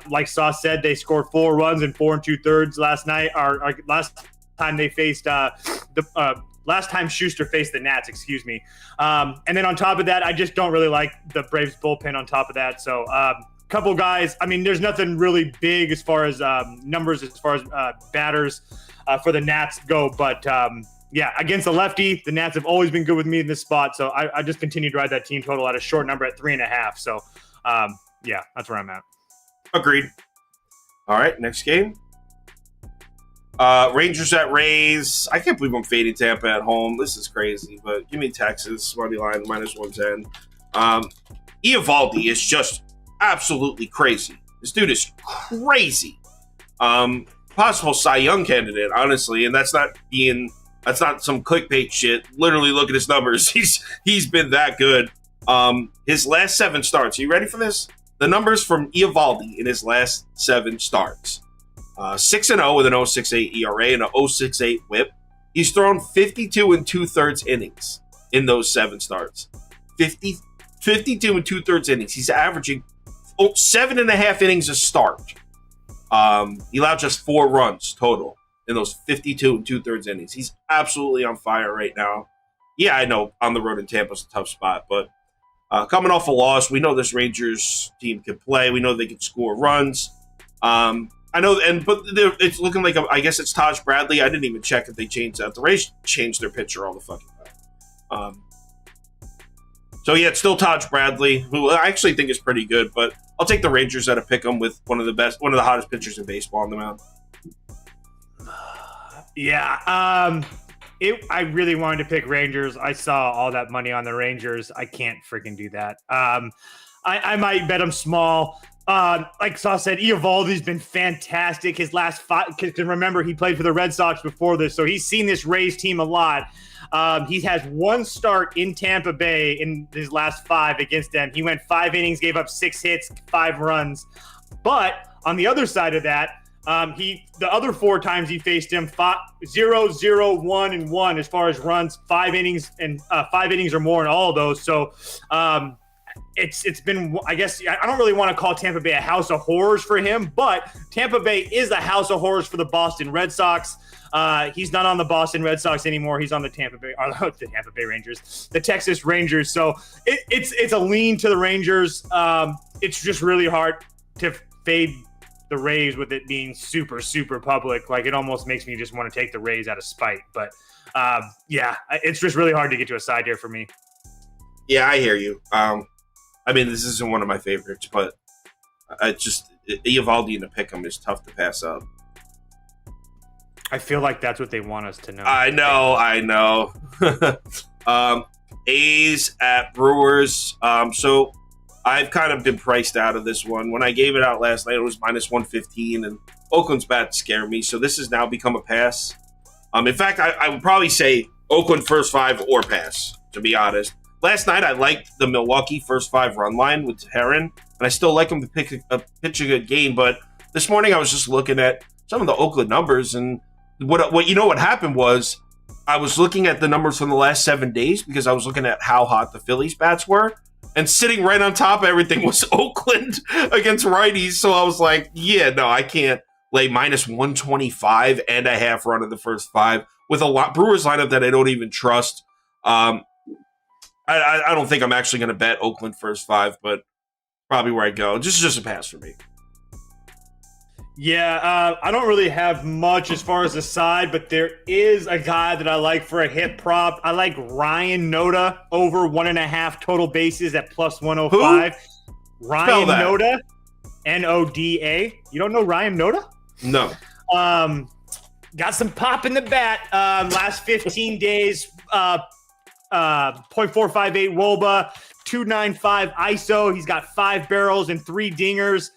Like Sauce said, they scored 4 runs in 4 2/3 last night. Or last time they faced last time Schuster faced the Nats, excuse me. And then on top of that, I just don't really like the Braves bullpen on top of that. So couple guys, I mean, there's nothing really big as far as numbers, as far as batters for the Nats go. But against the lefty, the Nats have always been good with me in this spot. So I just continue to ride that team total at a short number at 3.5. So that's where I'm at. Agreed. All right, next game. Rangers at Rays. I can't believe I'm fading Tampa at home. This is crazy, but give me Texas money line -110. Eovaldi is just absolutely crazy. This dude is crazy. possible Cy Young candidate, honestly, and that's not some clickbait shit. Literally, look at his numbers. He's been that good. His last 7 starts. Are you ready for this? The numbers from Eovaldi in his last 7 starts. 6-0 with an 0.68 ERA and a 0.68 WHIP. He's thrown 52 and 2/3 innings in those 7 starts. 52 and 2/3 innings. He's averaging 7.5 innings a start. He allowed just 4 runs total in those 52 and 2/3 innings. He's absolutely on fire right now. Yeah, I know on the road in Tampa's a tough spot, but coming off a loss, we know this Rangers team can play. We know they can score runs. I know, but it's looking like I guess it's Taj Bradley. I didn't even check if they changed that. The Rays changed their pitcher all the fucking time. So yeah, it's still Taj Bradley, who I actually think is pretty good. But I'll take the Rangers at a pick 'em with one of the hottest pitchers in baseball on the mound. Yeah, I really wanted to pick Rangers. I saw all that money on the Rangers. I can't freaking do that. I might bet them small. Like Saw said, Eovaldi's been fantastic. His last 5, can remember he played for the Red Sox before this, so he's seen this Rays team a lot. He has 1 start in Tampa Bay in his last 5 against them. He went 5 innings, gave up 6 hits, 5 runs. But on the other side of that, the other 4 times he faced him, 0, 0, 1, and 1 as far as runs, 5 innings and 5 innings or more in all of those. So it's been, I guess, I don't really want to call Tampa Bay a house of horrors for him, but Tampa Bay is a house of horrors for the Boston Red Sox. He's not on the Boston Red Sox anymore. He's on the Tampa Bay Rangers, the Texas Rangers. So it's a lean to the Rangers. It's just really hard to fade the Rays with it being super, super public. Like, it almost makes me just want to take the Rays out of spite. But yeah, it's just really hard to get to a side here for me. Yeah, I hear you. I mean, this isn't one of my favorites, but Eovaldi in the pick 'em is tough to pass up. I feel like that's what they want us to know. I know. A's at Brewers. So I've kind of been priced out of this one. When I gave it out last night, it was -115, and Oakland's bats scare me. So this has now become a pass. In fact, I would probably say Oakland first 5 or pass, to be honest. Last night, I liked the Milwaukee first 5 run line with Heron, and I still like him to pitch a good game. But this morning, I was just looking at some of the Oakland numbers, and what happened was I was looking at the numbers from the last 7 days because I was looking at how hot the Phillies bats were, and sitting right on top of everything was Oakland against righties. So I was like, yeah, no, I can't lay -125 and a half run in the first 5 with a Brewers lineup that I don't even trust. I don't think I'm actually going to bet Oakland first 5, but probably where I go. This is just a pass for me. Yeah, I don't really have much as far as the side, but there is a guy that I like for a hit prop. I like Ryan Noda over 1.5 total bases at +105. Who? Ryan Noda, Noda. You don't know Ryan Noda? No. Got some pop in the bat. Last 15 days, 0.458 WOBA, 295 ISO. He's got 5 barrels and 3 dingers.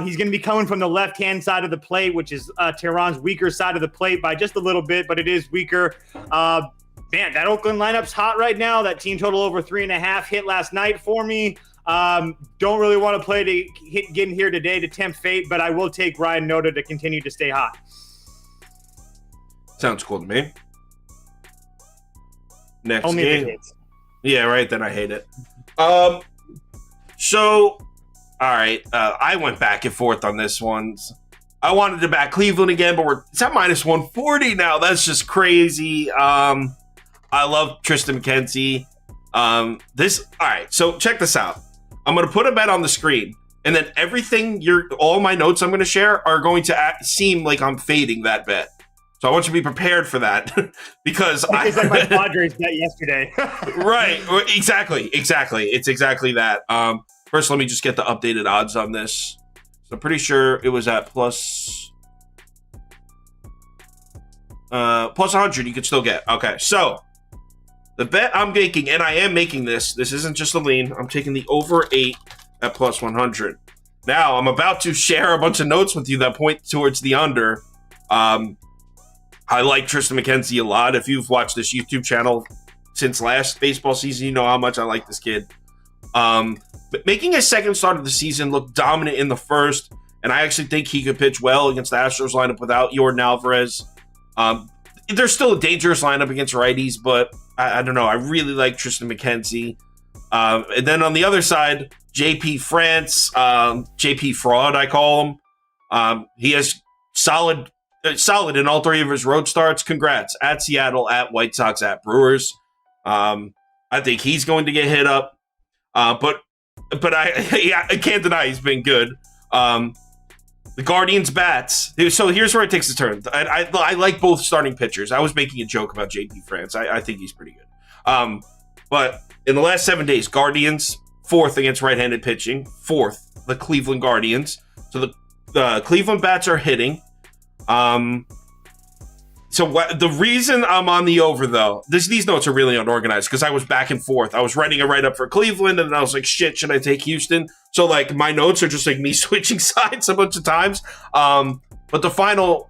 He's going to be coming from the left-hand side of the plate, which is Tehran's weaker side of the plate by just a little bit, but it is weaker. Man, that Oakland lineup's hot right now. That team total over 3.5 hit last night for me. Don't really want to play to get in here today to tempt fate, but I will take Ryan Noda to continue to stay hot. Sounds cool to me. Next Only game. if it hits. Yeah, right. Then I hate it. So, all right. I went back and forth on this one. I wanted to back Cleveland again, but it's at -140 now. That's just crazy. I love Tristan McKenzie. All right. So check this out. I'm going to put a bet on the screen, and then all my notes I'm going to share are going to seem like I'm fading that bet. So I want you to be prepared for that because it's like my Padres bet yesterday. Right. Exactly. It's exactly that. First, let me just get the updated odds on this. So I'm pretty sure it was at plus 100 you could still get. Okay. So the bet I'm making, and I am making this isn't just a lean. I'm taking the over 8 at plus 100. Now I'm about to share a bunch of notes with you that point towards the under. I like Tristan McKenzie a lot. If you've watched this YouTube channel since last baseball season, you know how much I like this kid. But making his second start of the season look dominant in the first, and I actually think he could pitch well against the Astros lineup without Yordan Alvarez. There's still a dangerous lineup against righties, but I don't know. I really like Tristan McKenzie. And then on the other side, JP France, JP Fraud, I call him. He has solid in all three of his road starts. Congrats. At Seattle, at White Sox, at Brewers. I think he's going to get hit up. But I can't deny he's been good. The Guardians bats. So here's where it takes a turn. I like both starting pitchers. I was making a joke about JP France. I think he's pretty good. But in the last 7 days, Guardians, 4th against right-handed pitching. 4th, the Cleveland Guardians. So the Cleveland bats are hitting. The reason I'm on the over, though, these notes are really unorganized because I was back and forth. I was writing a write-up for Cleveland, and I was like, shit, should I take Houston? So, like, my notes are just, like, me switching sides a bunch of times. But the final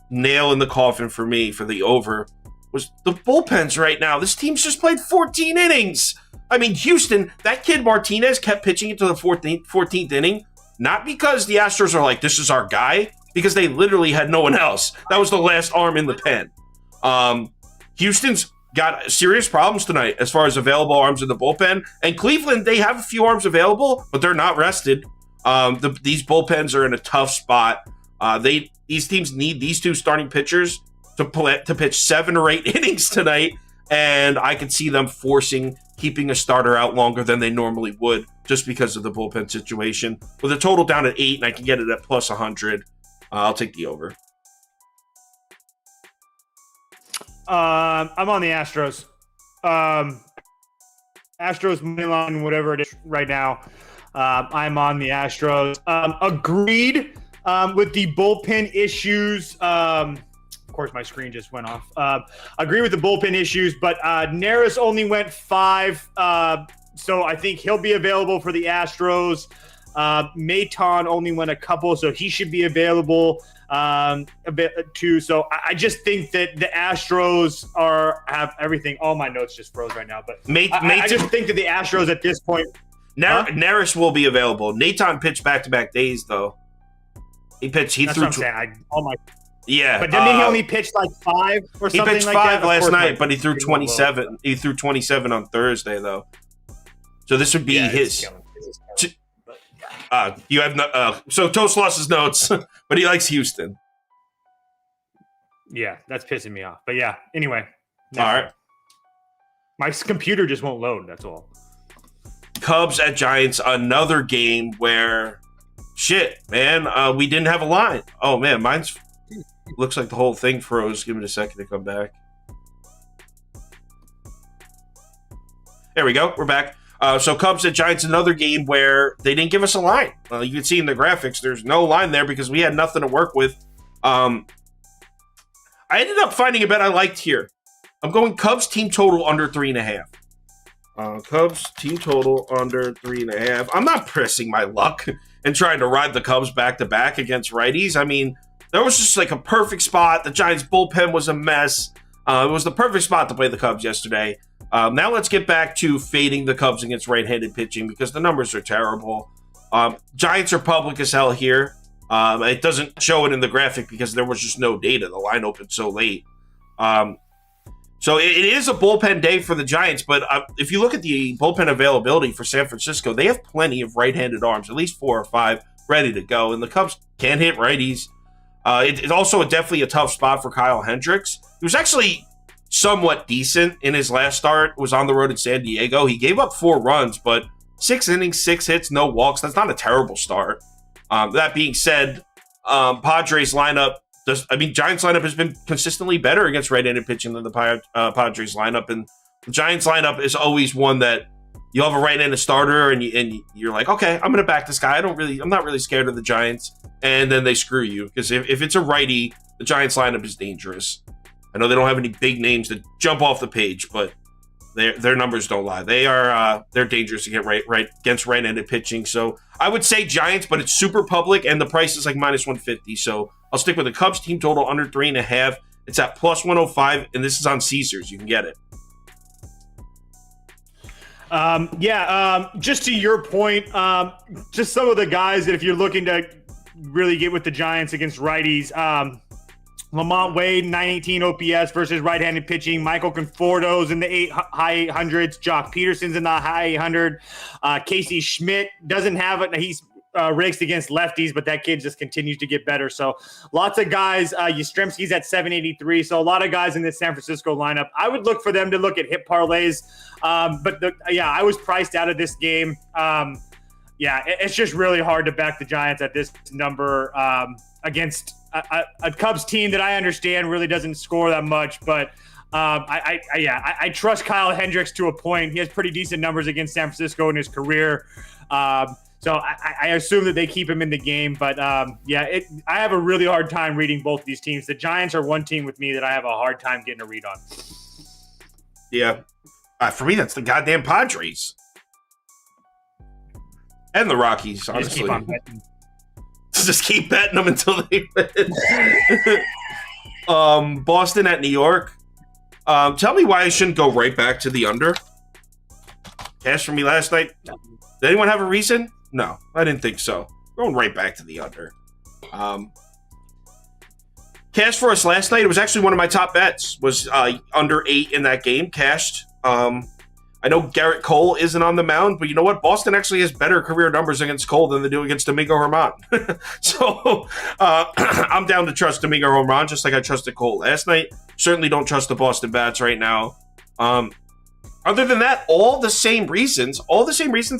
nail in the coffin for me for the over was the bullpens right now. This team's just played 14 innings. I mean, Houston, that kid Martinez kept pitching into the 14th inning, not because the Astros are like, this is our guy, because they literally had no one else. That was the last arm in the pen. Houston's got serious problems tonight as far as available arms in the bullpen. And Cleveland, they have a few arms available, but they're not rested. These bullpens are in a tough spot. These teams need these two starting pitchers to pitch 7 or 8 innings tonight, and I could see them keeping a starter out longer than they normally would just because of the bullpen situation. With a total down at 8, and I can get it at plus 100. I'll take the over. I'm on the Astros. Astros money line, whatever it is right now. I'm on the Astros. Agreed with the bullpen issues. Of course, my screen just went off. Agree with the bullpen issues, but Neris only went 5. So I think he'll be available for the Astros. Maton only went a couple, so he should be available a bit too. So I just think that the Astros have everything. All my notes just froze right now, but I just think that the Astros at this point. Neris will be available. Naton pitched back-to-back days, though. He pitched. That's what I'm saying. Yeah, but didn't he only pitch like 5 or something? He pitched like 5 that? last night, but he threw 27. He threw 27 on Thursday, though. So this would be his. You have no. So Toast lost his notes, but he likes Houston. Yeah, that's pissing me off. But yeah, anyway. All right. My computer just won't load. That's all. Cubs at Giants, another game where, shit, man, we didn't have a line. Oh man, mine's looks like the whole thing froze. Give me a second to come back. There we go. We're back. So Cubs at Giants, another game where they didn't give us a line. You can see in the graphics, there's no line there because we had nothing to work with. I ended up finding a bet I liked here. I'm going Cubs team total under 3.5. Cubs team total under 3.5. I'm not pressing my luck and trying to ride the Cubs back-to-back against righties. I mean, there was just like a perfect spot. The Giants bullpen was a mess. It was the perfect spot to play the Cubs yesterday. Now let's get back to fading the Cubs against right-handed pitching because the numbers are terrible. Giants are public as hell here. It doesn't show it in the graphic because there was just no data. The line opened so late. So it is a bullpen day for the Giants, but if you look at the bullpen availability for San Francisco, they have plenty of right-handed arms, at least 4 or 5 ready to go, and the Cubs can't hit righties. It's also definitely a tough spot for Kyle Hendricks. He was actually somewhat decent in his last start, was on the road in San Diego. He gave up 4 runs, but 6 innings, 6 hits, no walks. That's not a terrible start. That being said, Padres lineup, Giants lineup has been consistently better against right-handed pitching than the Padres lineup, and the Giants lineup is always one that you have a right-handed starter, and you're like, okay, I'm going to back this guy. I'm not really scared of the Giants, and then they screw you because if it's a righty, the Giants lineup is dangerous. I know they don't have any big names that jump off the page, but their numbers don't lie. They're dangerous to get right against right-handed pitching. So I would say Giants, but it's super public, and the price is like minus 150. So I'll stick with the Cubs team total under 3.5. It's at plus 105, and this is on Caesars. You can get it. Just to your point, just some of the guys that if you're looking to really get with the Giants against righties, Lamont Wade, 918 OPS versus right-handed pitching. Michael Conforto's in the high 800s. Jock Peterson's in the high 800. Casey Schmidt doesn't have it. He's raced against lefties, but that kid just continues to get better. So lots of guys. Yastrzemski's at 783. So a lot of guys in the San Francisco lineup. I would look for them to look at hit parlays. I was priced out of this game. It's just really hard to back the Giants at this number against a Cubs team that I understand really doesn't score that much, but I trust Kyle Hendricks to a point. He has pretty decent numbers against San Francisco in his career. So I assume that they keep him in the game, but I have a really hard time reading both these teams. The Giants are one team with me that I have a hard time getting a read on. Yeah. For me, that's the goddamn Padres. And the Rockies, honestly. Just keep betting them until they win. Boston at New York. Tell me why I shouldn't go right back to the under. Cash for me last night. Did anyone have a reason? No, I didn't think so. Going right back to the under. Cash for us last night. It was actually one of my top bets. Was under 8 in that game. Cashed. I know Garrett Cole isn't on the mound, but you know what? Boston actually has better career numbers against Cole than they do against Domingo Germán. So I'm down to trust Domingo Germán just like I trusted Cole last night. Certainly don't trust the Boston Bats right now. Other than that, all the same reasons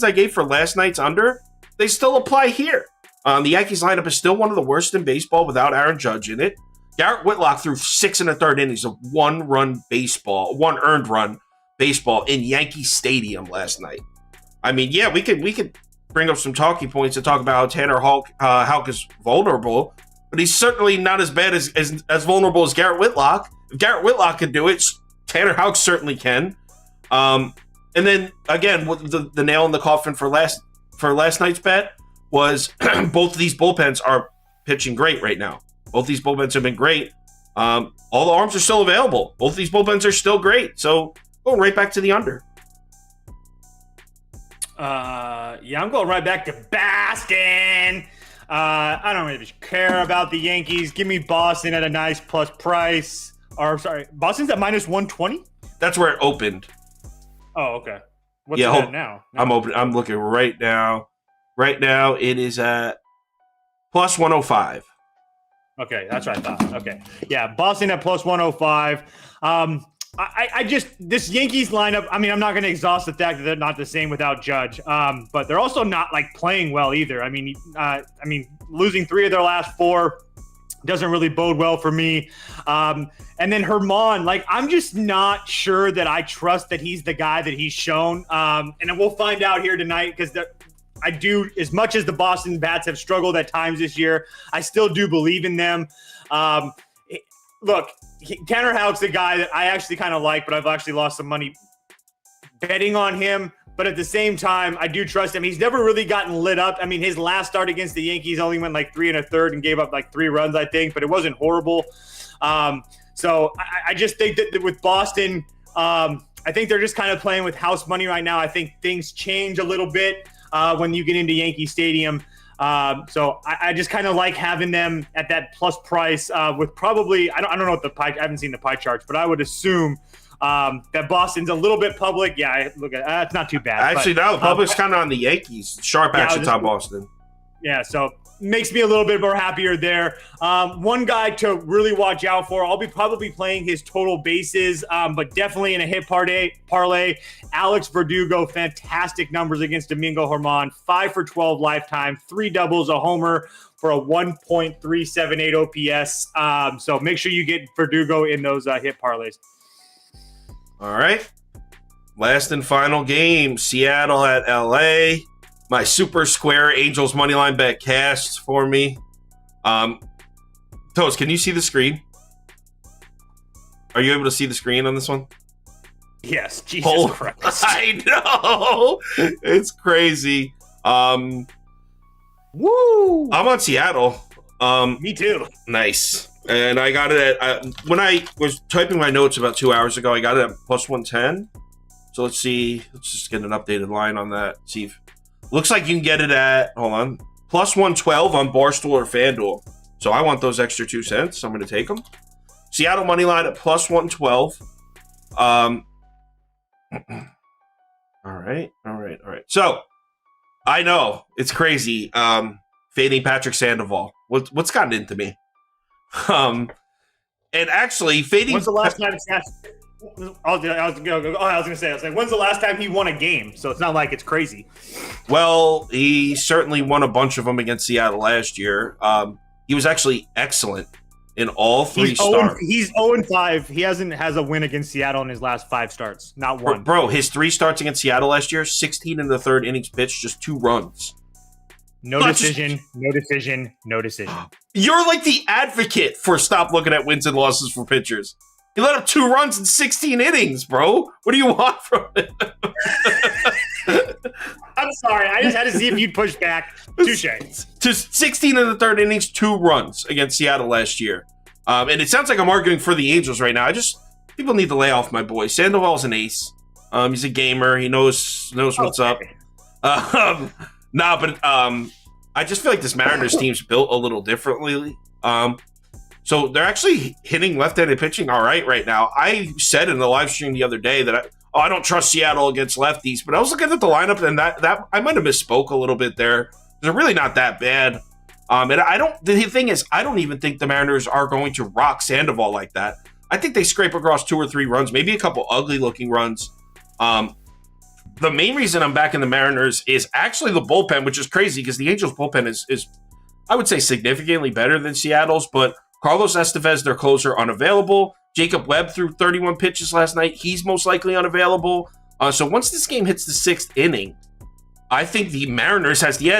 I gave for last night's under, they still apply here. The Yankees lineup is still one of the worst in baseball without Aaron Judge in it. Garrett Whitlock threw 6 1/3 innings of one earned run baseball in Yankee Stadium last night. I mean, yeah, we could bring up some talking points to talk about how Tanner Houck is vulnerable, but he's certainly not as bad as vulnerable as Garrett Whitlock. If Garrett Whitlock can do it, Tanner Houck certainly can. And then again, the nail in the coffin for last night's bet was both of these bullpens are pitching great right now. Both these bullpens have been great. All the arms are still available. Both of these bullpens are still great. So going right back to the under. I'm going right back to Boston. I don't really care about the Yankees. Give me Boston at a nice plus price. Boston's at minus 120? That's where it opened. Oh, okay. What's it at now? I'm looking right now. Right now it is at plus 105. Okay, that's what I thought. Okay. Yeah, Boston at plus 105. I just this Yankees lineup. I mean, I'm not going to exhaust the fact that they're not the same without Judge, but they're also not like playing well either. I mean, losing 3 of their last 4 doesn't really bode well for me. And then Germán, like I'm just not sure that I trust that he's the guy that he's shown. And we'll find out here tonight because I do, as much as the Boston Bats have struggled at times this year, I still do believe in them. Look, Tanner Houck's the guy that I actually kind of like, but I've actually lost some money betting on him. But at the same time, I do trust him. He's never really gotten lit up. I mean, his last start against the Yankees only went like 3 1/3 and gave up like 3 runs, I think, but it wasn't horrible. So I just think that with Boston, I think they're just kind of playing with house money right now. I think things change a little bit when you get into Yankee Stadium. So I just kind of like having them at that plus price with probably, I don't know what I haven't seen the pie charts, but I would assume that Boston's a little bit public. Yeah, look at it's not too bad. Actually, no, the public's kind of on the Yankees. Sharp action on Boston. Yeah, so makes me a little bit more happier there. One guy to really watch out for, I'll be probably playing his total bases, but definitely in a hit parlay. Alex Verdugo, fantastic numbers against Domingo Germán, 5 for 12 lifetime, 3 doubles, a homer for a 1.378 OPS. So make sure you get Verdugo in those hit parlays. All right. Last and final game, Seattle at LA. My super square Angels moneyline bet cashed for me. Toast, can you see the screen? Are you able to see the screen on this one? Yes, Jesus Christ. I know. It's crazy. Woo! I'm on Seattle. Me too. Nice. And I got it at when I was typing my notes about 2 hours ago. I got it at plus 110. So let's see. Let's just get an updated line on that. See if looks like you can get it at plus 112 on Barstool or FanDuel. So I want those extra 2 cents. So I'm going to take them. Seattle money line at plus 112. All right. So I know it's crazy. Fading Patrick Sandoval. What's gotten into me? And actually, fading. When's the last time? I was gonna say. I was like, when's the last time he won a game? So it's not like it's crazy. Well, he certainly won a bunch of them against Seattle last year. He was actually excellent in all 3 starts. He's 0-5. He has a win against Seattle in his last 5 starts. Not one. Bro, his 3 starts against Seattle last year, 16 in the third innings pitched, just 2 runs. No decision. You're like the advocate for stop looking at wins and losses for pitchers. He let up 2 runs in 16 innings, bro. What do you want from him? I'm sorry. I just had to see if you'd push back. Touche. Just 16 in the third innings, 2 runs against Seattle last year. And it sounds like I'm arguing for the Angels right now. People need to lay off my boy. Sandoval's an ace. He's a gamer. He knows what's up. I just feel like this Mariners team's built a little differently. So they're actually hitting left-handed pitching all right now. I said in the live stream the other day that I don't trust Seattle against lefties, but I was looking at the lineup and that I might have misspoke a little bit there. They're really not that bad. And the thing is, I don't even think the Mariners are going to rock Sandoval like that. I think they scrape across 2 or 3 runs, maybe a couple ugly-looking runs. The main reason I'm back in the Mariners is actually the bullpen, which is crazy because the Angels bullpen is I would say significantly better than Seattle's, but Carlos Estevez, their closer, unavailable. Jacob Webb threw 31 pitches last night. He's most likely unavailable. So once this game hits the 6th inning, I think the Mariners have the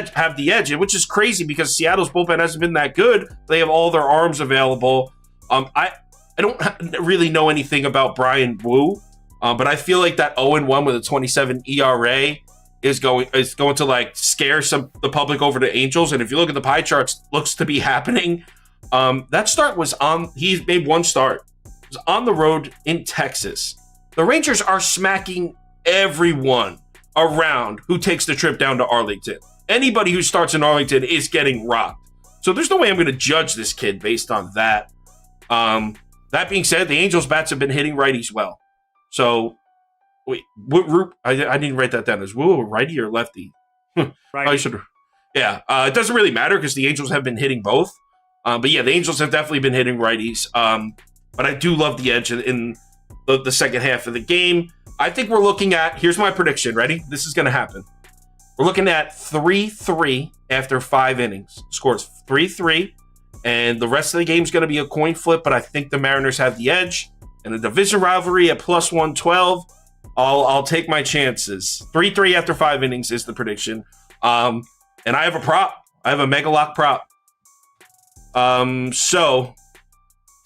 edge, which is crazy because Seattle's bullpen hasn't been that good. They have all their arms available. I don't really know anything about Brian Wu. But I feel like that 0-1 with a 27 ERA is going to like scare the public over to Angels. And if you look at the pie charts, looks to be happening. That start was he's made 1 start. It was on the road in Texas. The Rangers are smacking everyone around who takes the trip down to Arlington. Anybody who starts in Arlington is getting rocked. So there's no way I'm going to judge this kid based on that. That being said, the Angels bats have been hitting righties well. So, wait, I didn't write that down. Is Wu a righty or lefty? Righty. It doesn't really matter because the Angels have been hitting both. But yeah, the Angels have definitely been hitting righties. But I do love the edge in the second half of the game. I think we're looking at, here's my prediction. Ready? This is going to happen. We're looking at 3-3 after 5 innings. Scores 3-3. And the rest of the game is going to be a coin flip, but I think the Mariners have the edge. And a division rivalry at plus 112, I'll take my chances. 3-3 after 5 innings is the prediction. And I have a prop. I have a mega lock prop. So,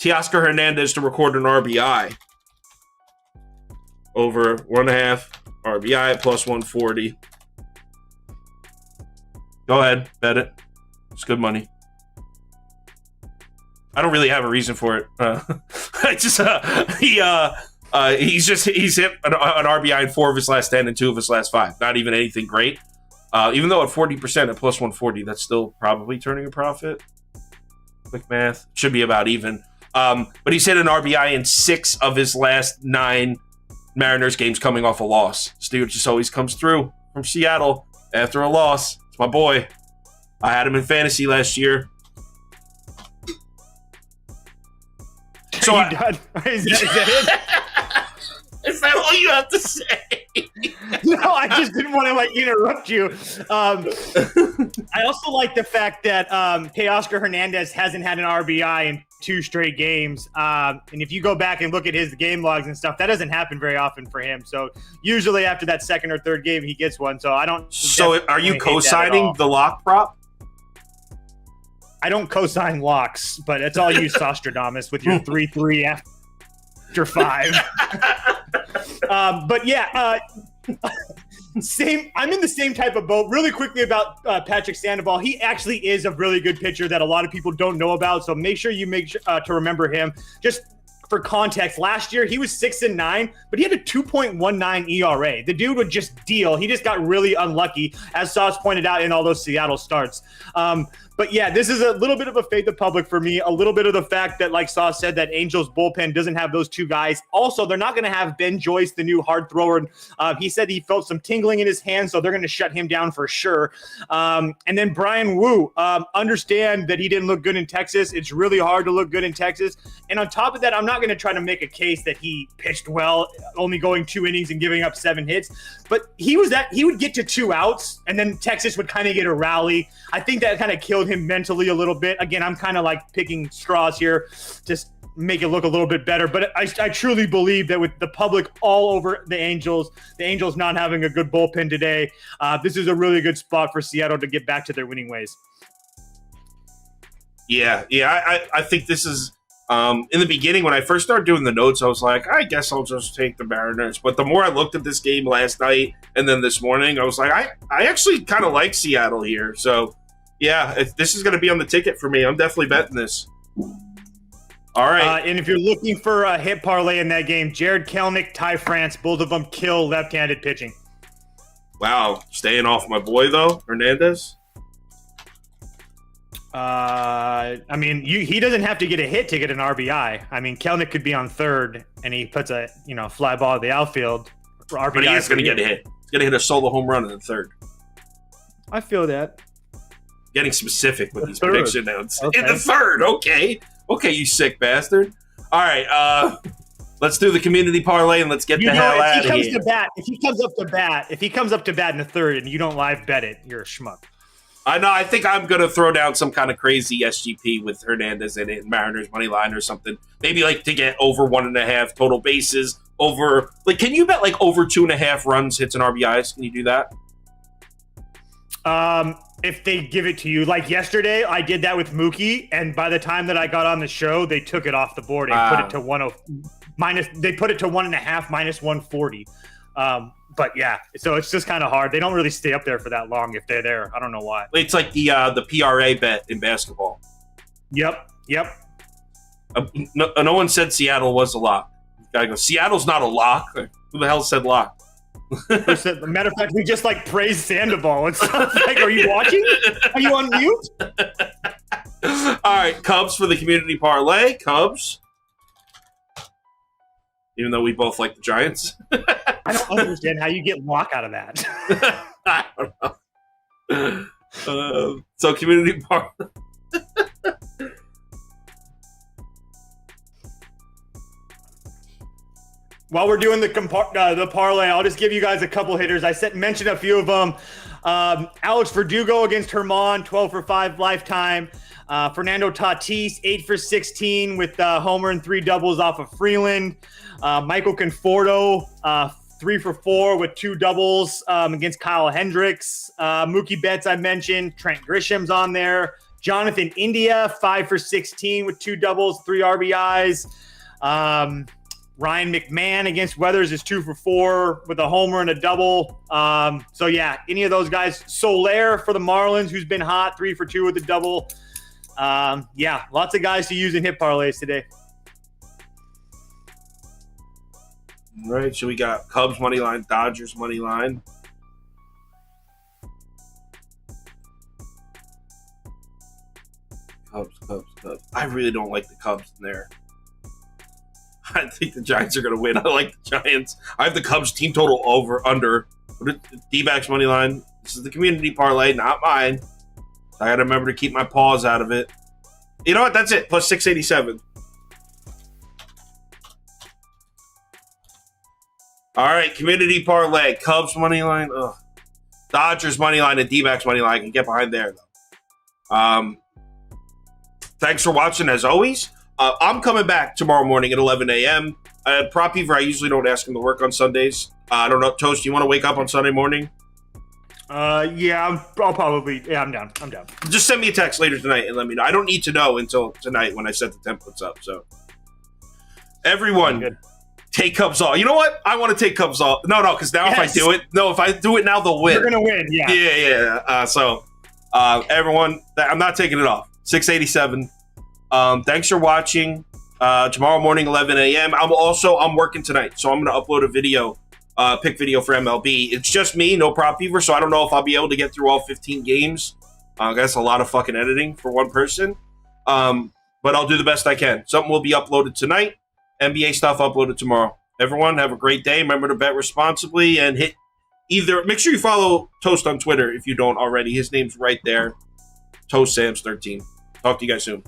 Teoscar Hernandez to record an RBI. Over 1.5 RBI at plus 140. Go ahead, bet it. It's good money. I don't really have a reason for it. He's hit an RBI in 4 of his last 10 and 2 of his last 5. Not even anything great. Even though at 40% at plus 140, that's still probably turning a profit. Quick math. Should be about even. But he's hit an RBI in 6 of his last 9 Mariners games coming off a loss. This dude just always comes through from Seattle after a loss. It's my boy. I had him in fantasy last year. So Are you done? Is that it? Is that all you have to say? No, I just didn't want to interrupt you. I also like the fact that Teoscar Hernandez hasn't had an RBI in 2 straight games. And if you go back and look at his game logs and stuff, that doesn't happen very often for him. So usually after that 2nd or 3rd game, he gets one. So I don't. So are you co-signing the lock prop? I don't co-sign locks, but it's all you, Sostradamus, with your 3-3 after 5. But yeah, I'm in the same type of boat. Really quickly about Patrick Sandoval. He actually is a really good pitcher that a lot of people don't know about. So make sure to remember him. Just for context, last year he was 6-9, but he had a 2.19 ERA. The dude would just deal. He just got really unlucky, as Sauce pointed out in all those Seattle starts. But yeah, this is a little bit of a fade the public for me. A little bit of the fact that, like Sauce said, that Angels bullpen doesn't have those two guys. Also, they're not going to have Ben Joyce, the new hard thrower. He said he felt some tingling in his hand, so they're going to shut him down for sure. And then Brian Wu, understand that he didn't look good in Texas. It's really hard to look good in Texas. And on top of that, I'm not going to try to make a case that he pitched well, only going 2 innings and giving up 7 hits. But he would get to 2 outs, and then Texas would kind of get a rally. I think that kind of killed him mentally a little bit. Again, I'm kind of like picking straws here, just make it look a little bit better. But I truly believe that with the public all over the Angels not having a good bullpen today, this is a really good spot for Seattle to get back to their winning ways. Yeah. I think this is in the beginning when I first started doing the notes, I was like, I guess I'll just take the Mariners. But the more I looked at this game last night and then this morning, I was like, I actually kind of like Seattle here. So yeah, if this is going to be on the ticket for me. I'm definitely betting this. All right. And if you're looking for a hit parlay in that game, Jared Kelenic, Ty France, both of them kill left-handed pitching. Wow. Staying off my boy, though, Hernandez? I mean, he doesn't have to get a hit to get an RBI. I mean, Kelenic could be on third, and he puts a fly ball at the outfield for RBI. But he is going to get a hit. He's going to hit a solo home run in the third. I feel that. Getting specific with these third. prediction notes. Okay. In the third, okay. Okay, you sick bastard. All right, let's do the community parlay and let's get the hell out of here. If he comes up to bat in the third and you don't live bet it, you're a schmuck. I know. I think I'm going to throw down some kind of crazy SGP with Hernandez in it, Mariners money line or something. Maybe like to get over 1.5 total bases. Over, like, can you bet like over 2.5 runs, hits, and RBIs? Can you do that? If they give it to you, like yesterday, I did that with Mookie, and by the time that I got on the show, they took it off the board and put it to 1.0 They put it to 1.5 minus 140. But yeah, so it's just kind of hard. They don't really stay up there for that long if they're there. I don't know why. It's like the PRA bet in basketball. Yep. No one said Seattle was a lock. Gotta go. Seattle's not a lock. Who the hell said lock? Matter of fact, we just like praised Sandoval. It's like, are you watching? Are you on mute? All right, Cubs for the community parlay. Cubs. Even though we both like the Giants. I don't understand how you get lock out of that. I don't know. So community parlay. While we're doing the parlay, I'll just give you guys a couple hitters. I mentioned a few of them. Alex Verdugo against Herman, 12 for 5 lifetime. Fernando Tatis, 8 for 16 with homer and 3 doubles off of Freeland. Michael Conforto, 3 for 4 with 2 doubles against Kyle Hendricks. Mookie Betts, I mentioned. Trent Grisham's on there. Jonathan India, 5 for 16 with 2 doubles, 3 RBIs. Ryan McMahon against Weathers is 2 for 4 with a homer and a double. So yeah, any of those guys. Soler for the Marlins, who's been hot, 3 for 2 with a double. Yeah, lots of guys to use in hit parlays today. All right, so we got Cubs money line, Dodgers money line. Cubs. I really don't like the Cubs in there. I think the Giants are going to win. I like the Giants. I have the Cubs team total under. D-backs money line. This is the community parlay, not mine. I got to remember to keep my paws out of it. You know what? That's it. Plus 687. All right, community parlay. Cubs money line. Ugh. Dodgers money line and D-backs money line. I can get behind there, though. Thanks for watching, as always. I'm coming back tomorrow morning at 11 a.m. Prop Fever, I usually don't ask him to work on Sundays. I don't know. Toast, you want to wake up on Sunday morning? Yeah, I'll probably. Yeah, I'm down. Just send me a text later tonight and let me know. I don't need to know until tonight when I set the templates up. So, everyone, take Cubs off. You know what? I want to take Cubs off. No, because now Yes. if I do it now, they'll win. You're gonna win. Yeah. Yeah. So everyone, I'm not taking it off. 687. Thanks for watching. Tomorrow morning, 11 a.m. I'm working tonight, so I'm going to upload a video, pick video for MLB. It's just me, no prop fever, so I don't know if I'll be able to get through all 15 games. That's a lot of fucking editing for one person. But I'll do the best I can. Something will be uploaded tonight. NBA stuff uploaded tomorrow. Everyone, have a great day. Remember to bet responsibly and make sure you follow Toast on Twitter if you don't already. His name's right there. ToastSams13. Talk to you guys soon.